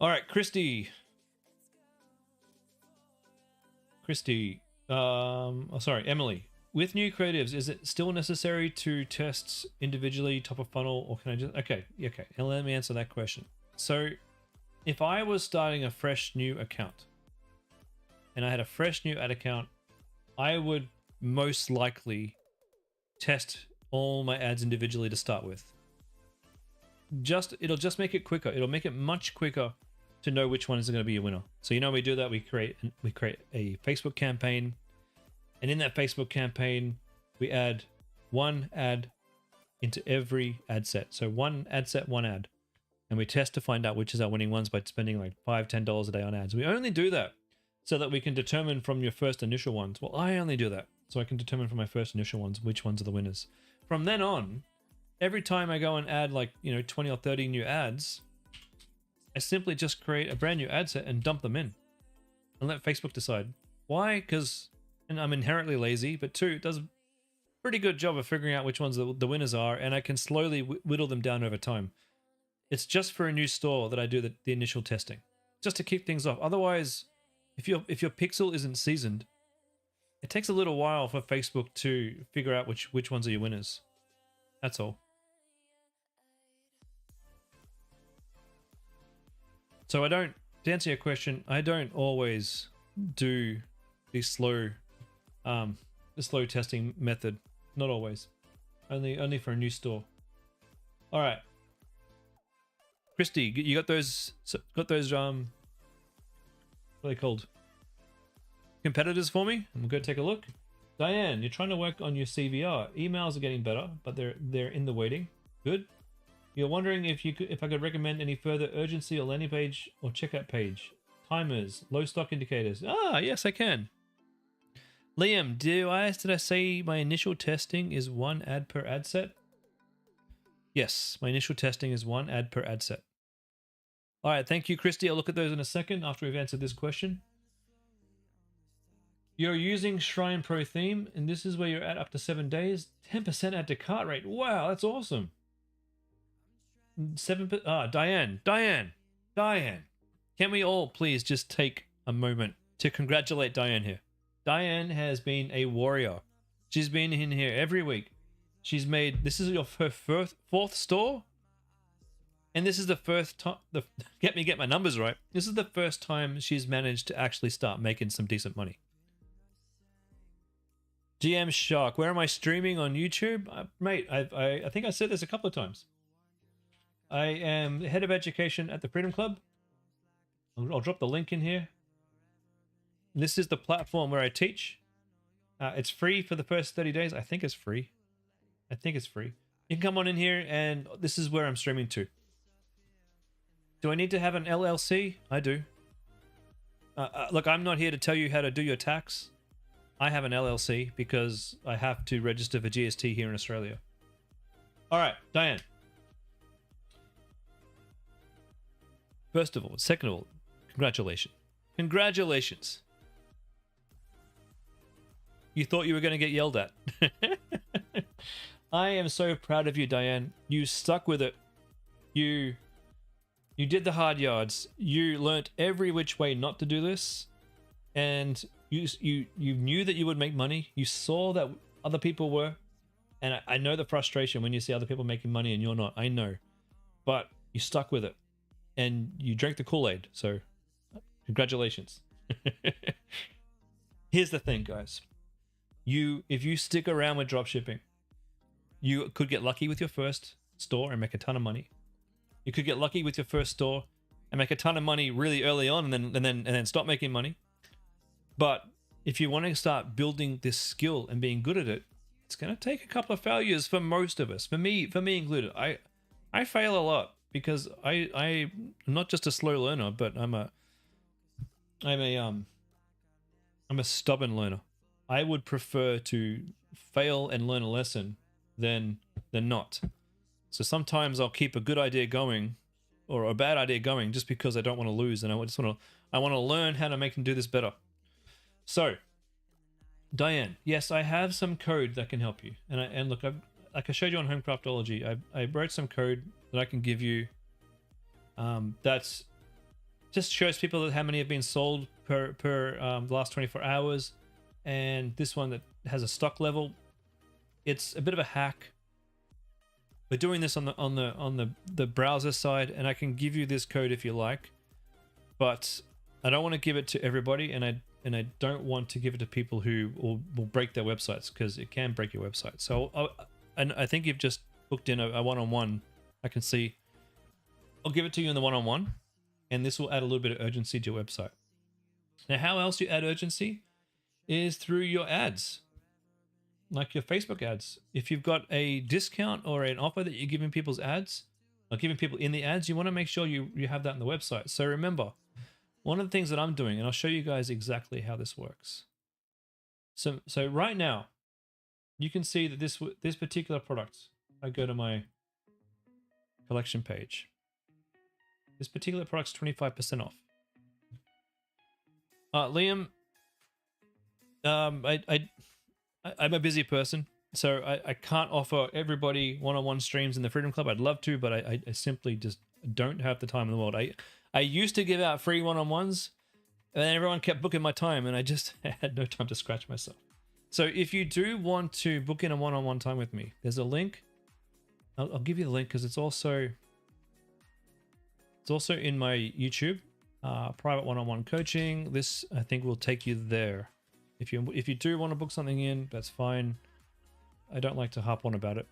All right, Christy, Emily. With new creatives, is it still necessary to test individually top of funnel, or can I just... Okay. And let me answer that question. So if I was starting a fresh new account and I had a fresh new ad account, I would most likely test all my ads individually to start with. It'll just make it quicker. It'll make it much quicker to know which one is going to be a winner. So we do that. We create a Facebook campaign, and in that Facebook campaign, we add one ad into every ad set. So one ad set, one ad, and we test to find out which is our winning ones by spending like $5-10 a day on ads. We only do that so that we can determine from your first initial ones. Well, I only do that so I can determine from my first initial ones which ones are the winners. From then on, every time I go and add 20 or 30 new ads, I simply just create a brand new ad set and dump them in and let Facebook decide. Why? Because I'm inherently lazy, but two, it does a pretty good job of figuring out which ones the winners are, and I can slowly whittle them down over time. It's just for a new store that I do the initial testing, just to kick things off. Otherwise, if your pixel isn't seasoned, it takes a little while for Facebook to figure out which ones are your winners. That's all. So to answer your question, I don't always do the slow testing method. Not always. Only for a new store. All right. Christy, you got those what are they called? Competitors for me? I'm gonna take a look. Diane, you're trying to work on your CVR. Emails are getting better, but they're in the waiting. Good. You're wondering if I could recommend any further urgency or landing page or checkout page. Timers, low stock indicators. Yes, I can. Liam, did I say my initial testing is one ad per ad set? Yes, my initial testing is one ad per ad set. All right, thank you, Christy. I'll look at those in a second after we've answered this question. You're using Shrine Pro theme, and this is where you're at up to 7 days. 10% add to cart rate. Wow, that's awesome. Diane. Can we all please just take a moment to congratulate Diane here? Diane has been a warrior. She's been in here every week. She's made, this is her fourth store, and this is the first time, get my numbers right. This is the first time she's managed to actually start making some decent money. GM Shark, where am I streaming on YouTube? Mate, I think I said this a couple of times. I am the head of education at the Freedom Club. I'll drop the link in here. This is the platform where I teach. It's free for the first 30 days. I think it's free. You can come on in here, and this is where I'm streaming to. Do I need to have an LLC? I do. Look, I'm not here to tell you how to do your tax. I have an LLC because I have to register for GST here in Australia. All right, Diane. First of all, second of all, congratulations. Congratulations. You thought you were going to get yelled at. I am so proud of you, Diane. You stuck with it. You did the hard yards. You learnt every which way not to do this, and you knew that you would make money. You saw that other people were, and I know the frustration when you see other people making money and you're not. I know, but you stuck with it, and you drank the Kool-Aid. So, congratulations. Here's the thing, guys. If you stick around with dropshipping, you could get lucky with your first store and make a ton of money. You could get lucky with your first store and make a ton of money really early on, and then stop making money. But if you want to start building this skill and being good at it, it's going to take a couple of failures for most of us. For me included. I fail a lot because I'm not just a slow learner, but I'm a stubborn learner. I would prefer to fail and learn a lesson than not. So sometimes I'll keep a good idea going or a bad idea going just because I don't want to lose, and I want to learn how to make them do this better. So, Diane, yes, I have some code that can help you. And look, like I showed you on Homecraftology, I wrote some code that I can give you. That's just shows people how many have been sold per the last 24 hours. And this one that has a stock level, it's a bit of a hack. We're doing this on the browser side, and I can give you this code if you like, but I don't want to give it to everybody, and I don't want to give it to people who will break their websites, because it can break your website. So I think you've just booked in a one-on-one. I can see. I'll give it to you in the one-on-one, and this will add a little bit of urgency to your website. Now, how else you add urgency is through your ads, like your Facebook ads. If you've got a discount or an offer that you're giving people's ads, or giving people in the ads, you want to make sure you have that in the website. So remember, one of the things that I'm doing, and I'll show you guys exactly how this works. So right now, you can see that this particular product, I go to my collection page. This particular product's 25% off. Liam, I'm a busy person, so I can't offer everybody one-on-one streams in the Freedom Club. I'd love to, but I simply just don't have the time in the world. I used to give out free one-on-ones, and then everyone kept booking my time, and I just had no time to scratch myself. So if you do want to book in a one-on-one time with me, there's a link. I'll give you the link because it's also in my YouTube, private one-on-one coaching. This, I think, will take you there. If you do want to book something in, that's fine. I don't like to harp on about it.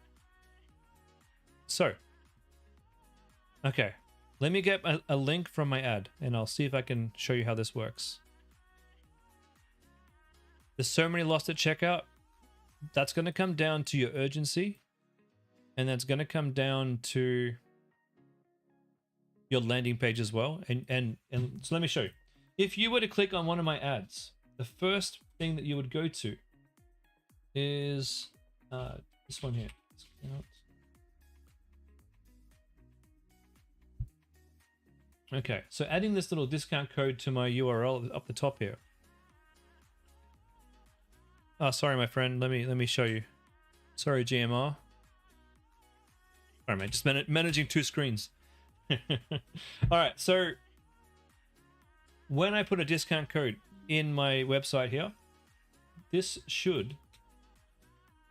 So, okay, let me get a link from my ad, and I'll see if I can show you how this works. There's so many lost at checkout. That's going to come down to your urgency, and that's going to come down to your landing page as well. And so let me show you. If you were to click on one of my ads, the first thing that you would go to is this one here. Okay, so adding this little discount code to my URL up the top here. Oh, sorry, my friend. Let me show you. Sorry, GMR. All right, mate. Just managing two screens. All right, so when I put a discount code in my website here, this should,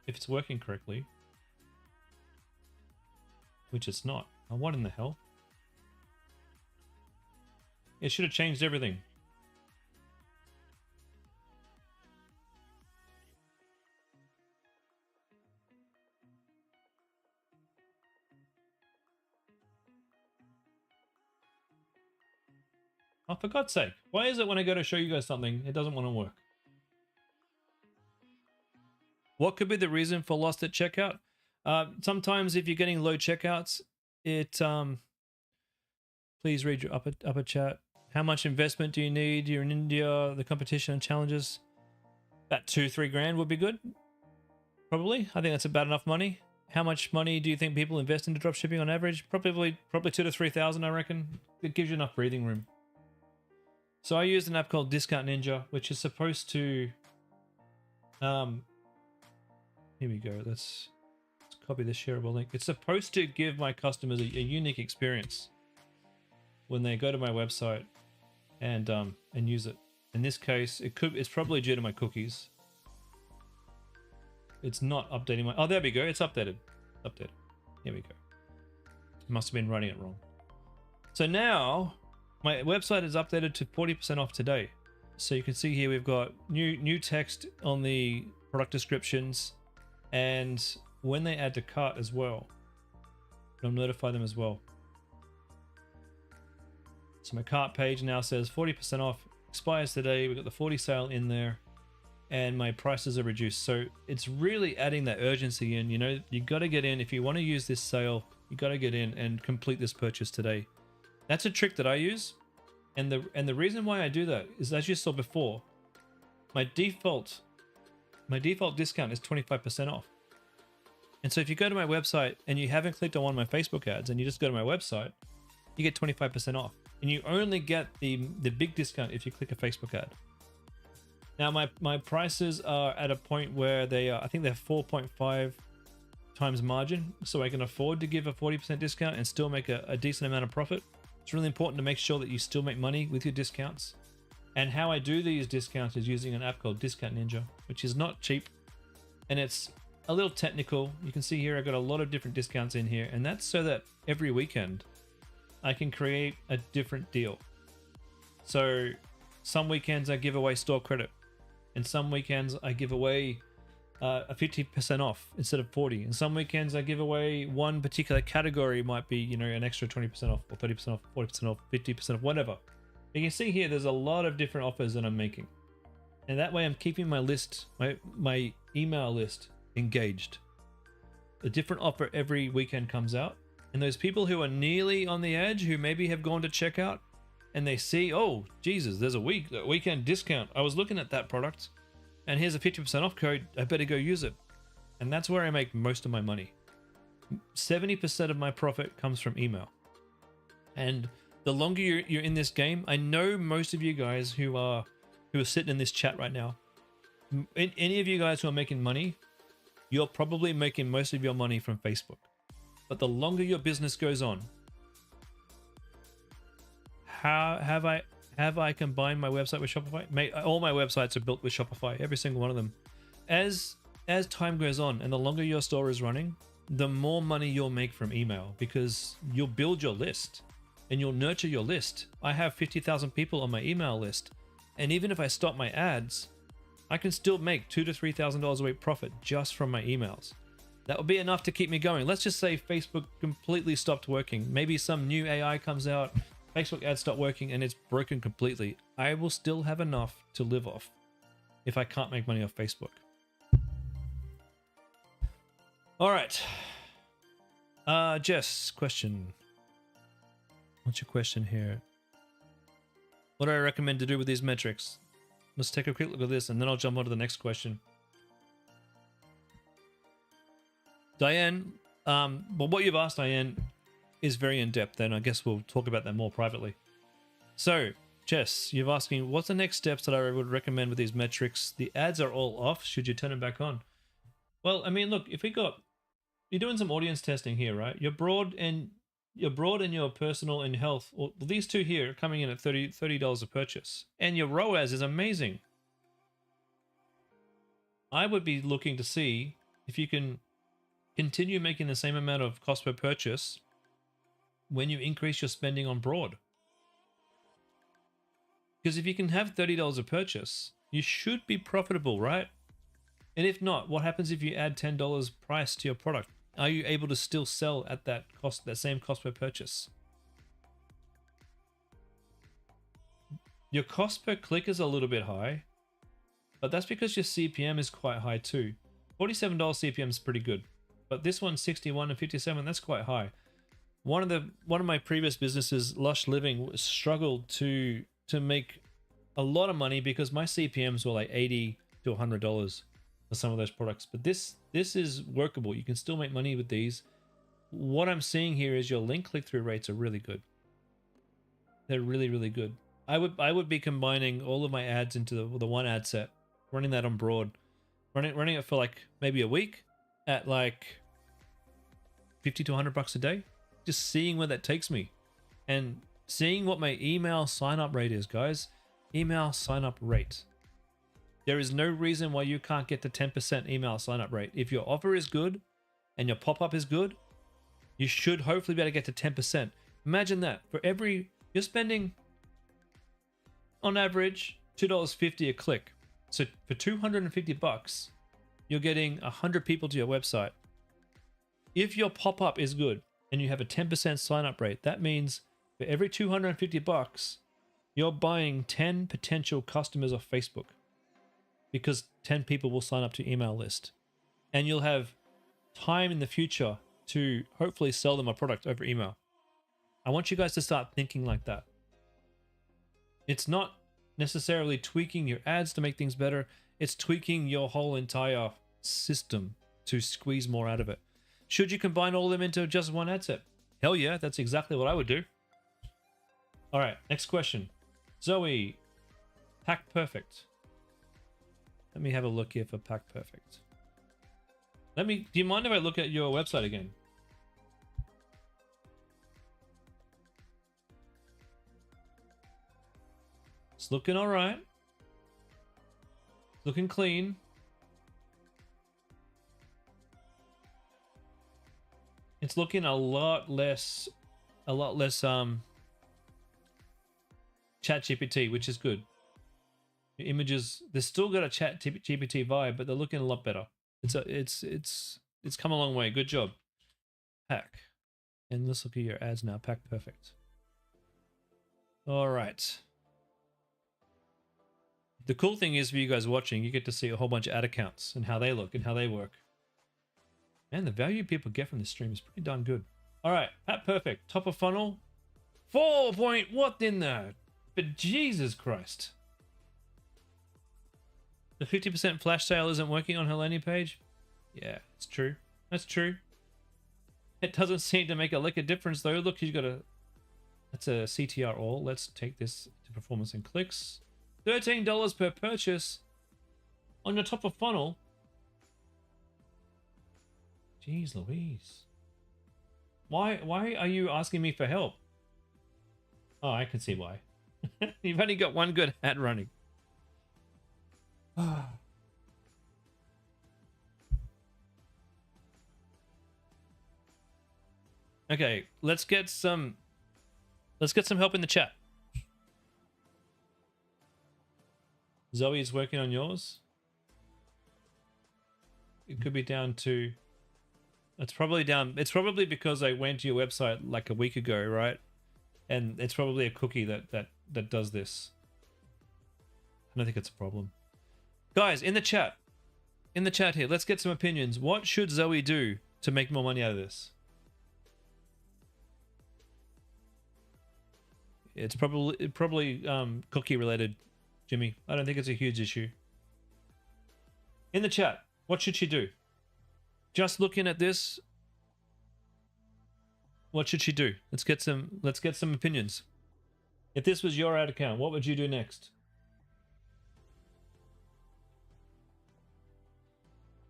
if it's working correctly, which it's not. Oh, what in the hell? It should have changed everything. Oh, for God's sake. Why is it when I go to show you guys something, it doesn't want to work? What could be the reason for lost at checkout? Sometimes if you're getting low checkouts, it please read your upper chat. How much investment do you need? You're in India, the competition and challenges. About 2-3 grand would be good. Probably. I think that's about enough money. how much money do you think people invest into dropshipping on average? Probably 2 to 3,000, I reckon. It gives you enough breathing room. So I used an app called Discount Ninja, which is supposed to here we go. Let's copy the shareable link. It's supposed to give my customers a unique experience when they go to my website and use it. In this case, it's probably due to my cookies. It's not updating my... Oh, there we go. It's updated. Updated. Here we go. Must have been running it wrong. So now my website is updated to 40% off today. So you can see here we've got new text on the product descriptions, and when they add to cart as well, it'll notify them as well. So my cart page now says 40% off, expires today. We've got the 40 sale in there, and my prices are reduced. So it's really adding that urgency in. You know, you got to get in. If you want to use this sale, you got to get in and complete this purchase today. That's a trick that I use. And the reason why I do that is, as you saw before, my default discount is 25% off. And so if you go to my website and you haven't clicked on one of my Facebook ads and you just go to my website, you get 25% off. And you only get the big discount if you click a Facebook ad. Now my prices are at a point where they are, I think they're 4.5 times margin, so I can afford to give a 40% discount and still make a decent amount of profit. It's really important to make sure that you still make money with your discounts. And how I do these discounts is using an app called Discount Ninja, which is not cheap, and it's a little technical. You can see here I've got a lot of different discounts in here, and that's so that every weekend I can create a different deal. So some weekends I give away store credit, and some weekends I give away a 50% off instead of 40. And some weekends I give away one particular category, might be, you know, an extra 20% off or 30% off, 40% off, 50% off, whatever. You can see here there's a lot of different offers that I'm making. And that way I'm keeping my list, my email list engaged. A different offer every weekend comes out. And those people who are nearly on the edge, who maybe have gone to checkout and they see, oh, Jesus, there's a weekend discount. I was looking at that product and here's a 50% off code. I better go use it. And that's where I make most of my money. 70% of my profit comes from email. And the longer you're in this game, I know most of you guys who are sitting in this chat right now, any of you guys who are making money, you're probably making most of your money from Facebook. But the longer your business goes on, how have I combined my website with Shopify? All my websites are built with Shopify, every single one of them. As time goes on and the longer your store is running, the more money you'll make from email, because you'll build your list and you'll nurture your list. I have 50,000 people on my email list, and even if I stop my ads, I can still make $2,000 to $3,000 a week profit just from my emails. That would be enough to keep me going. Let's just say Facebook completely stopped working. Maybe some new AI comes out, Facebook ads stop working, and it's broken completely. I will still have enough to live off if I can't make money off Facebook. All right. Jess, question. What's your question here? What do I recommend to do with these metrics? Let's take a quick look at this and then I'll jump on to the next question. Diane, well, what you've asked, Diane, is very in-depth, and I guess we'll talk about that more privately. So, Jess, you've asked me, what's the next steps that I would recommend with these metrics? The ads are all off. Should you turn them back on? Well, I mean, look, you're doing some audience testing here, right? You're broad and your personal and health. Well, these two here are coming in at $30 a purchase, and your ROAS is amazing. I would be looking to see if you can continue making the same amount of cost per purchase when you increase your spending on broad. Because if you can have $30 a purchase, you should be profitable, right? And if not, what happens if you add $10 price to your product? Are you able to still sell at that cost, that same cost per purchase? Your cost per click is a little bit high, but that's because your CPM is quite high too. $47 CPM is pretty good, but this one, 61 and 57, that's quite high. One of my previous businesses, Lush Living, struggled to make a lot of money because my CPMs were like $80 to $100. for some of those products. But this is workable. You can still make money with these. What I'm seeing here is your link click-through rates are really good. They're really, really good. I would be combining all of my ads into the one ad set, running that on broad, running it for like maybe a week at like 50 to 100 bucks a day, just seeing where that takes me and seeing what my email sign up rate is, guys. Email sign up rate. There is no reason why you can't get to 10% email sign up rate. If your offer is good and your pop-up is good, you should hopefully be able to get to 10%. Imagine that. For every, you're spending on average $2.50 a click. So for 250 bucks, you're getting 100 people to your website. If your pop-up is good and you have a 10% sign up rate, that means for every 250 bucks, you're buying 10 potential customers off Facebook, because 10 people will sign up to your email list, and you'll have time in the future to hopefully sell them a product over email. I want you guys to start thinking like that. It's not necessarily tweaking your ads to make things better. It's tweaking your whole entire system to squeeze more out of it. Should you combine all of them into just one ad set? Hell yeah, that's exactly what I would do. All right, next question. Zoe, Pack Perfect. Let me have a look here for Pack Perfect. Do you mind if I look at your website again? It's looking all right. Looking clean. It's looking a lot less ChatGPT, which is good. Your images, they've still got a ChatGPT vibe, but they're looking a lot better. It's come a long way. Good job. Pack. And let's look at your ads now. Pack Perfect. All right. The cool thing is for you guys watching, you get to see a whole bunch of ad accounts and how they look and how they work. And the value people get from this stream is pretty darn good. All right, Pack Perfect. Top of funnel. 4 point what in there? But Jesus Christ. The 50% flash sale isn't working on her landing page? Yeah, it's true. That's true. It doesn't seem to make a lick of difference though. Look, you've got that's a CTR all. Let's take this to performance and clicks. $13 per purchase on your top of funnel. Jeez Louise. Why are you asking me for help? Oh, I can see why. You've only got one good ad running. Okay, let's get some help in the chat. Zoe is working on yours. It could be down to, it's probably because I went to your website like a week ago, right? And it's probably a cookie that does this. I don't think it's a problem. Guys, in the chat here, let's get some opinions. What should Zoe do to make more money out of this? It's probably cookie related, Jimmy. I don't think it's a huge issue. In the chat, what should she do? Just looking at this, what should she do? Let's get some opinions. If this was your ad account, what would you do next?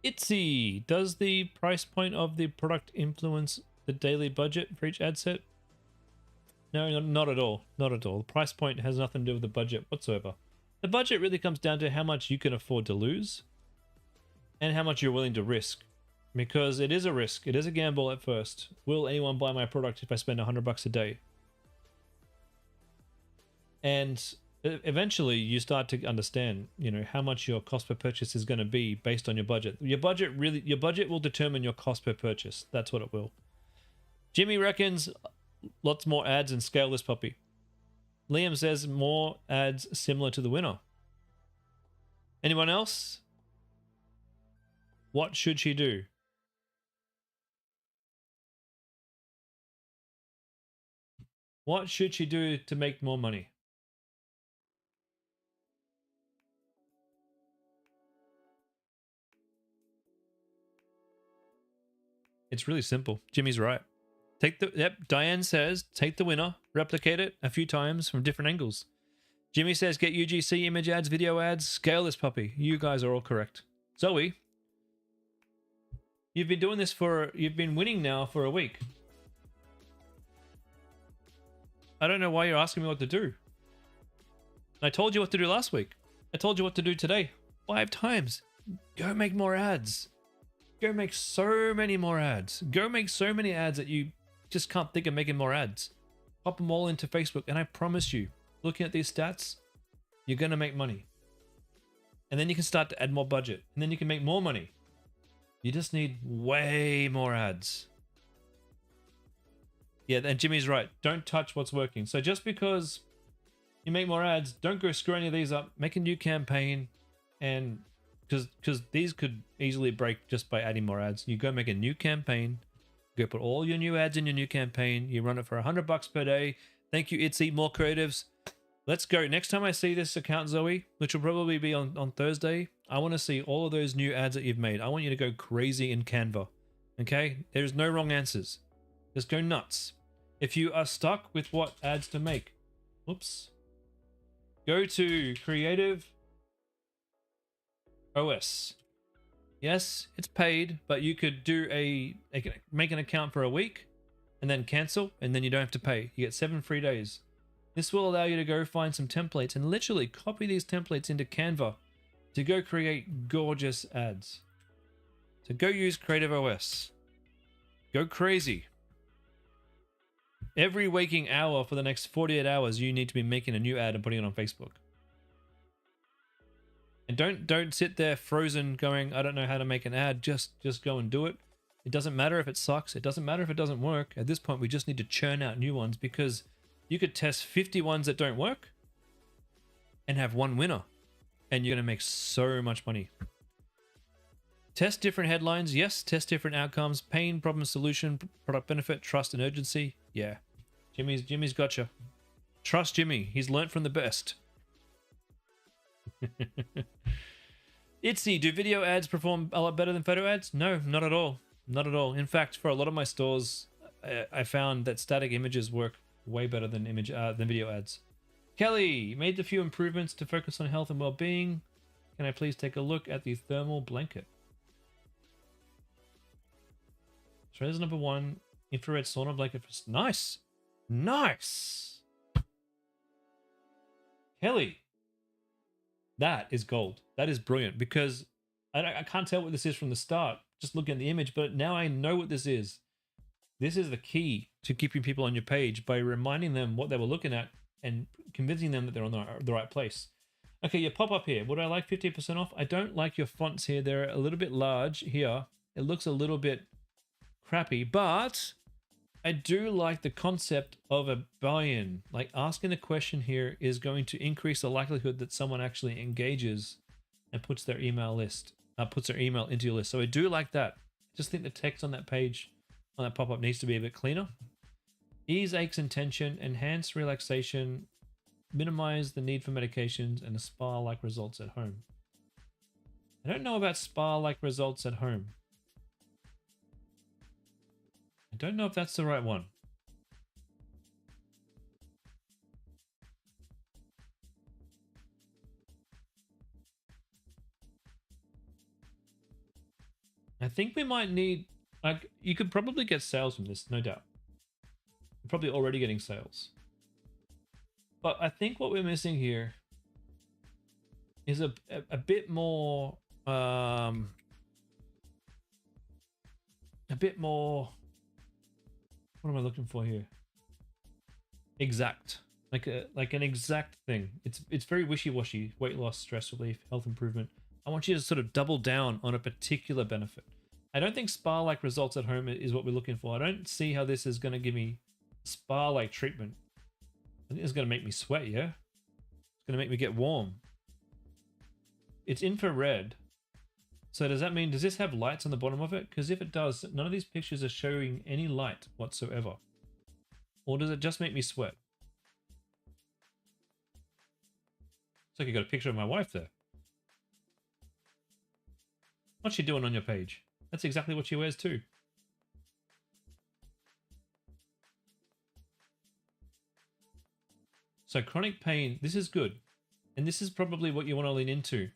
Itsy, does the price point of the product influence the daily budget for each ad set? No, not at all. Not at all. The price point has nothing to do with the budget whatsoever. The budget really comes down to how much you can afford to lose and how much you're willing to risk. Because it is a risk. It is a gamble at first. Will anyone buy my product if I spend $100 a day? And eventually you start to understand, how much your cost per purchase is going to be based on your budget. Your budget will determine your cost per purchase. That's what it will. Jimmy reckons lots more ads and scale this puppy. Liam says more ads similar to the winner. Anyone else? What should she do? What should she do to make more money? It's really simple. Jimmy's right. Diane says, take the winner, replicate it a few times from different angles. Jimmy says, get UGC, image ads, video ads, scale this puppy. You guys are all correct. Zoe, you've been winning now for a week. I don't know why you're asking me what to do. I told you what to do last week. I told you what to do today 5 times. Go make more ads. Go make so many more ads. Go make so many ads that you just can't think of making more ads. Pop them all into Facebook, and I promise you, looking at these stats, you're going to make money. And then you can start to add more budget, and then you can make more money. You just need way more ads. Yeah, and Jimmy's right. Don't touch what's working. So just because you make more ads, don't go screw any of these up. Make a new campaign, and because these could easily break just by adding more ads. You go make a new campaign. Go put all your new ads in your new campaign. You run it for $100 per day. Thank you, Itsy. More creatives. Let's go. Next time I see this account, Zoe, which will probably be on Thursday, I want to see all of those new ads that you've made. I want you to go crazy in Canva. Okay? There's no wrong answers. Just go nuts. If you are stuck with what ads to make, oops, go to Creative OS. Yes, it's paid, but you could do make an account for a week and then cancel, and then you don't have to pay. You get 7 free days. This will allow you to go find some templates and literally copy these templates into Canva to go create gorgeous ads. So go use Creative OS. Go crazy. Every waking hour for the next 48 hours, you need to be making a new ad and putting it on Facebook. And don't sit there frozen going, I don't know how to make an ad. Just go and do it. It doesn't matter if it sucks. It doesn't matter if it doesn't work. At this point, we just need to churn out new ones, because you could test 50 ones that don't work and have one winner, and you're going to make so much money. Test different headlines. Yes. Test different outcomes. Pain, problem, solution, product benefit, trust, and urgency. Yeah. Jimmy's gotcha. Trust Jimmy. He's learnt from the best. Itsy, do video ads perform a lot better than photo ads? No, not at all. Not at all. In fact, for a lot of my stores, I found that static images work way better than video ads. Kelly, made a few improvements to focus on health and well-being. Can I please take a look at the thermal blanket? So there's number 1, infrared sauna blanket. Nice. Nice. Kelly, that is gold. That is brilliant, because I can't tell what this is from the start, just looking at the image, but now I know what this is. This is the key to keeping people on your page, by reminding them what they were looking at and convincing them that they're on the right place. Okay, your pop-up here. Would I like 50% off? I don't like your fonts here. They're a little bit large here. It looks a little bit crappy, but I do like the concept of a buy-in. Like, asking a question here is going to increase the likelihood that someone actually engages and puts their email into your list. So I do like that. I just think the text on that page, on that pop-up, needs to be a bit cleaner. Ease aches and tension, enhance relaxation, minimize the need for medications, and a spa-like results at home. I don't know about spa-like results at home. I don't know if that's the right one. I think we might need, like, you could probably get sales from this, no doubt. You're probably already getting sales. But I think what we're missing here is a bit more, a bit more, what am I looking for here? Exact, like an exact thing. It's very wishy-washy. Weight loss, stress relief, health improvement. I want you to sort of double down on a particular benefit. I don't think spa-like results at home is what we're looking for. I don't see how this is going to give me spa-like treatment. I think it's going to make me sweat, yeah? It's going to make me get warm. It's infrared. So does that mean, does this have lights on the bottom of it? Because if it does, none of these pictures are showing any light whatsoever. Or does it just make me sweat? It's like you got a picture of my wife there. What's she doing on your page? That's exactly what she wears too. So chronic pain, this is good. And this is probably what you want to lean into.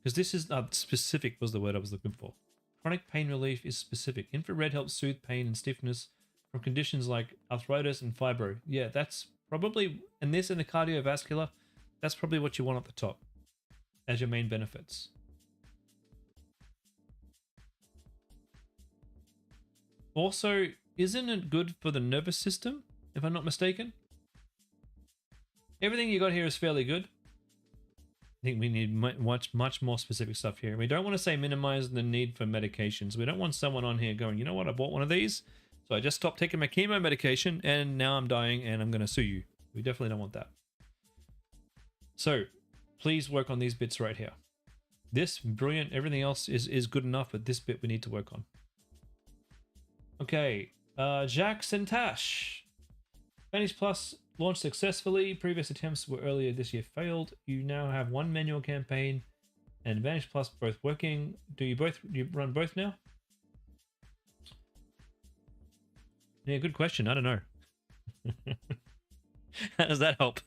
Because this is specific was the word I was looking for. Chronic pain relief is specific. Infrared helps soothe pain and stiffness from conditions like arthritis and fibro. Yeah, that's probably, and this and the cardiovascular, that's probably what you want at the top as your main benefits. Also, isn't it good for the nervous system, if I'm not mistaken? Everything you got here is fairly good. I think we need much more specific stuff here. We don't want to say minimize the need for medications. We don't want someone on here going, you know what, I bought one of these, so I just stopped taking my chemo medication and now I'm dying and I'm going to sue you. We definitely don't want that. So please work on these bits right here. This, brilliant. Everything else is good enough, but this bit we need to work on. Okay, Jax and Tash. Advantage Plus launched successfully. Previous attempts were earlier this year failed. You now have one manual campaign and Advantage Plus both working. Do you run both now? Yeah, good question. I don't know. How does that help?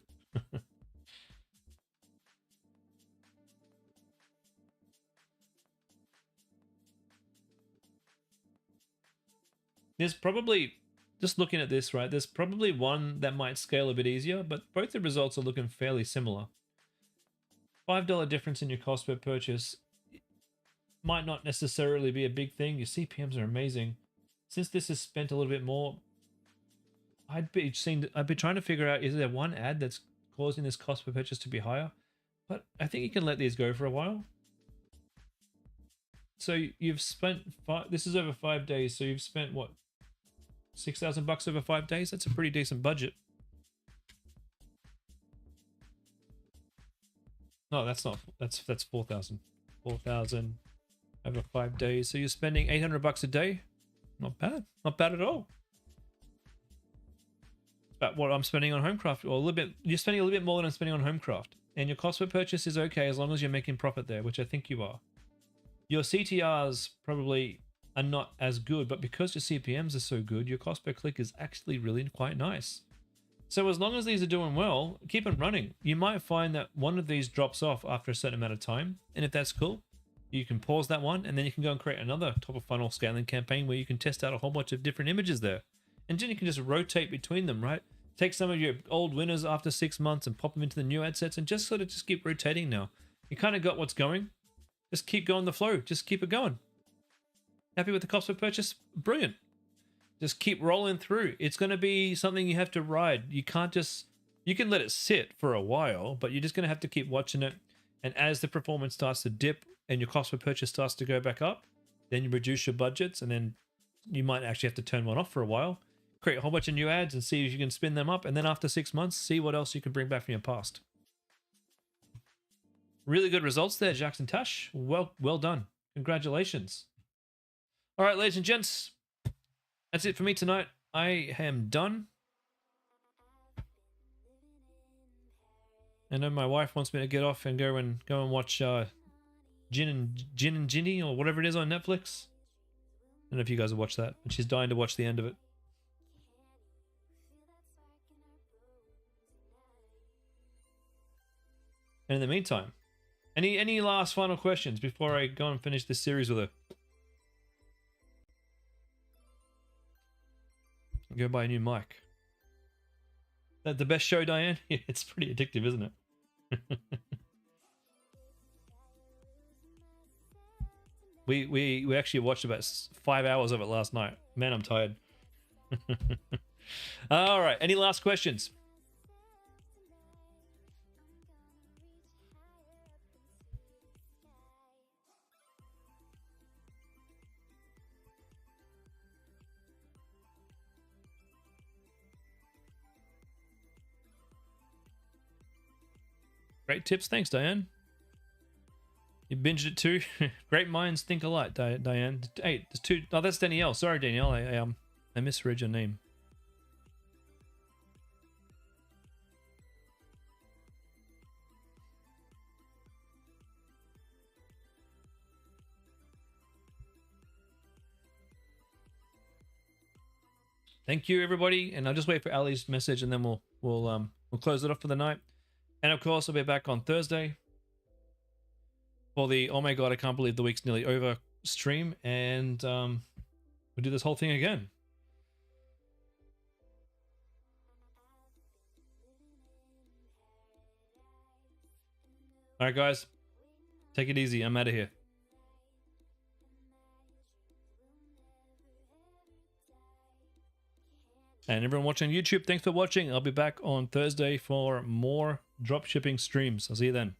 There's probably, just looking at this, right, there's probably one that might scale a bit easier, but both the results are looking fairly similar. $5 difference in your cost per purchase might not necessarily be a big thing. Your CPMs are amazing. Since this is spent a little bit more, I'd be trying to figure out, is there one ad that's causing this cost per purchase to be higher? But I think you can let these go for a while. So you've spent this is over 5 days, so you've spent what, $6,000 over 5 days? That's a pretty decent budget. No, that's not. That's 4,000. 4,000 over 5 days. So you're spending $800 a day. Not bad. Not bad at all. About what I'm spending on Homecraft, or a little bit. You're spending a little bit more than I'm spending on Homecraft, and your cost per purchase is okay as long as you're making profit there, which I think you are. Your CTRs probably are not as good, but because your CPMs are so good, your cost per click is actually really quite nice. So as long as these are doing well, keep them running. You might find that one of these drops off after a certain amount of time, and if that's cool, you can pause that one, and then you can go and create another top of funnel scaling campaign where you can test out a whole bunch of different images there. And then you can just rotate between them, right? Take some of your old winners after 6 months and pop them into the new ad sets and just sort of just keep rotating now. You kind of got what's going. Just keep going the flow. Just keep it going. Happy with the cost per purchase? Brilliant. Just keep rolling through. It's going to be something you have to ride. You can't just, you can let it sit for a while, but you're just going to have to keep watching it. And as the performance starts to dip and your cost per purchase starts to go back up, then you reduce your budgets, and then you might actually have to turn one off for a while, create a whole bunch of new ads and see if you can spin them up. And then after 6 months, see what else you can bring back from your past. Really good results there, Jackson Tash. Well done. Congratulations. All right, ladies and gents, that's it for me tonight. I am done. I know my wife wants me to get off and go and watch Gin and Ginny or whatever it is on Netflix. I don't know if you guys have watched that, but she's dying to watch the end of it. And in the meantime, any last final questions before I go and finish this series with her? Go buy a new mic. That the best show, Diane? Yeah, it's pretty addictive, isn't it? we actually watched about 5 hours of it last night. Man, I'm tired. All right. Any last questions? Great tips. Thanks, Diane. You binged it too. Great minds think alike, Diane. Hey, there's two. Oh, that's Danielle. Sorry, Danielle. I misread your name. Thank you, everybody. And I'll just wait for Ali's message, and then we'll we'll close it off for the night. And of course, I'll be back on Thursday for the oh my god, I can't believe the week's nearly over stream, and we'll do this whole thing again. All right, guys, take it easy. I'm out of here. And everyone watching YouTube, thanks for watching. I'll be back on Thursday for more dropshipping streams. I'll see you then.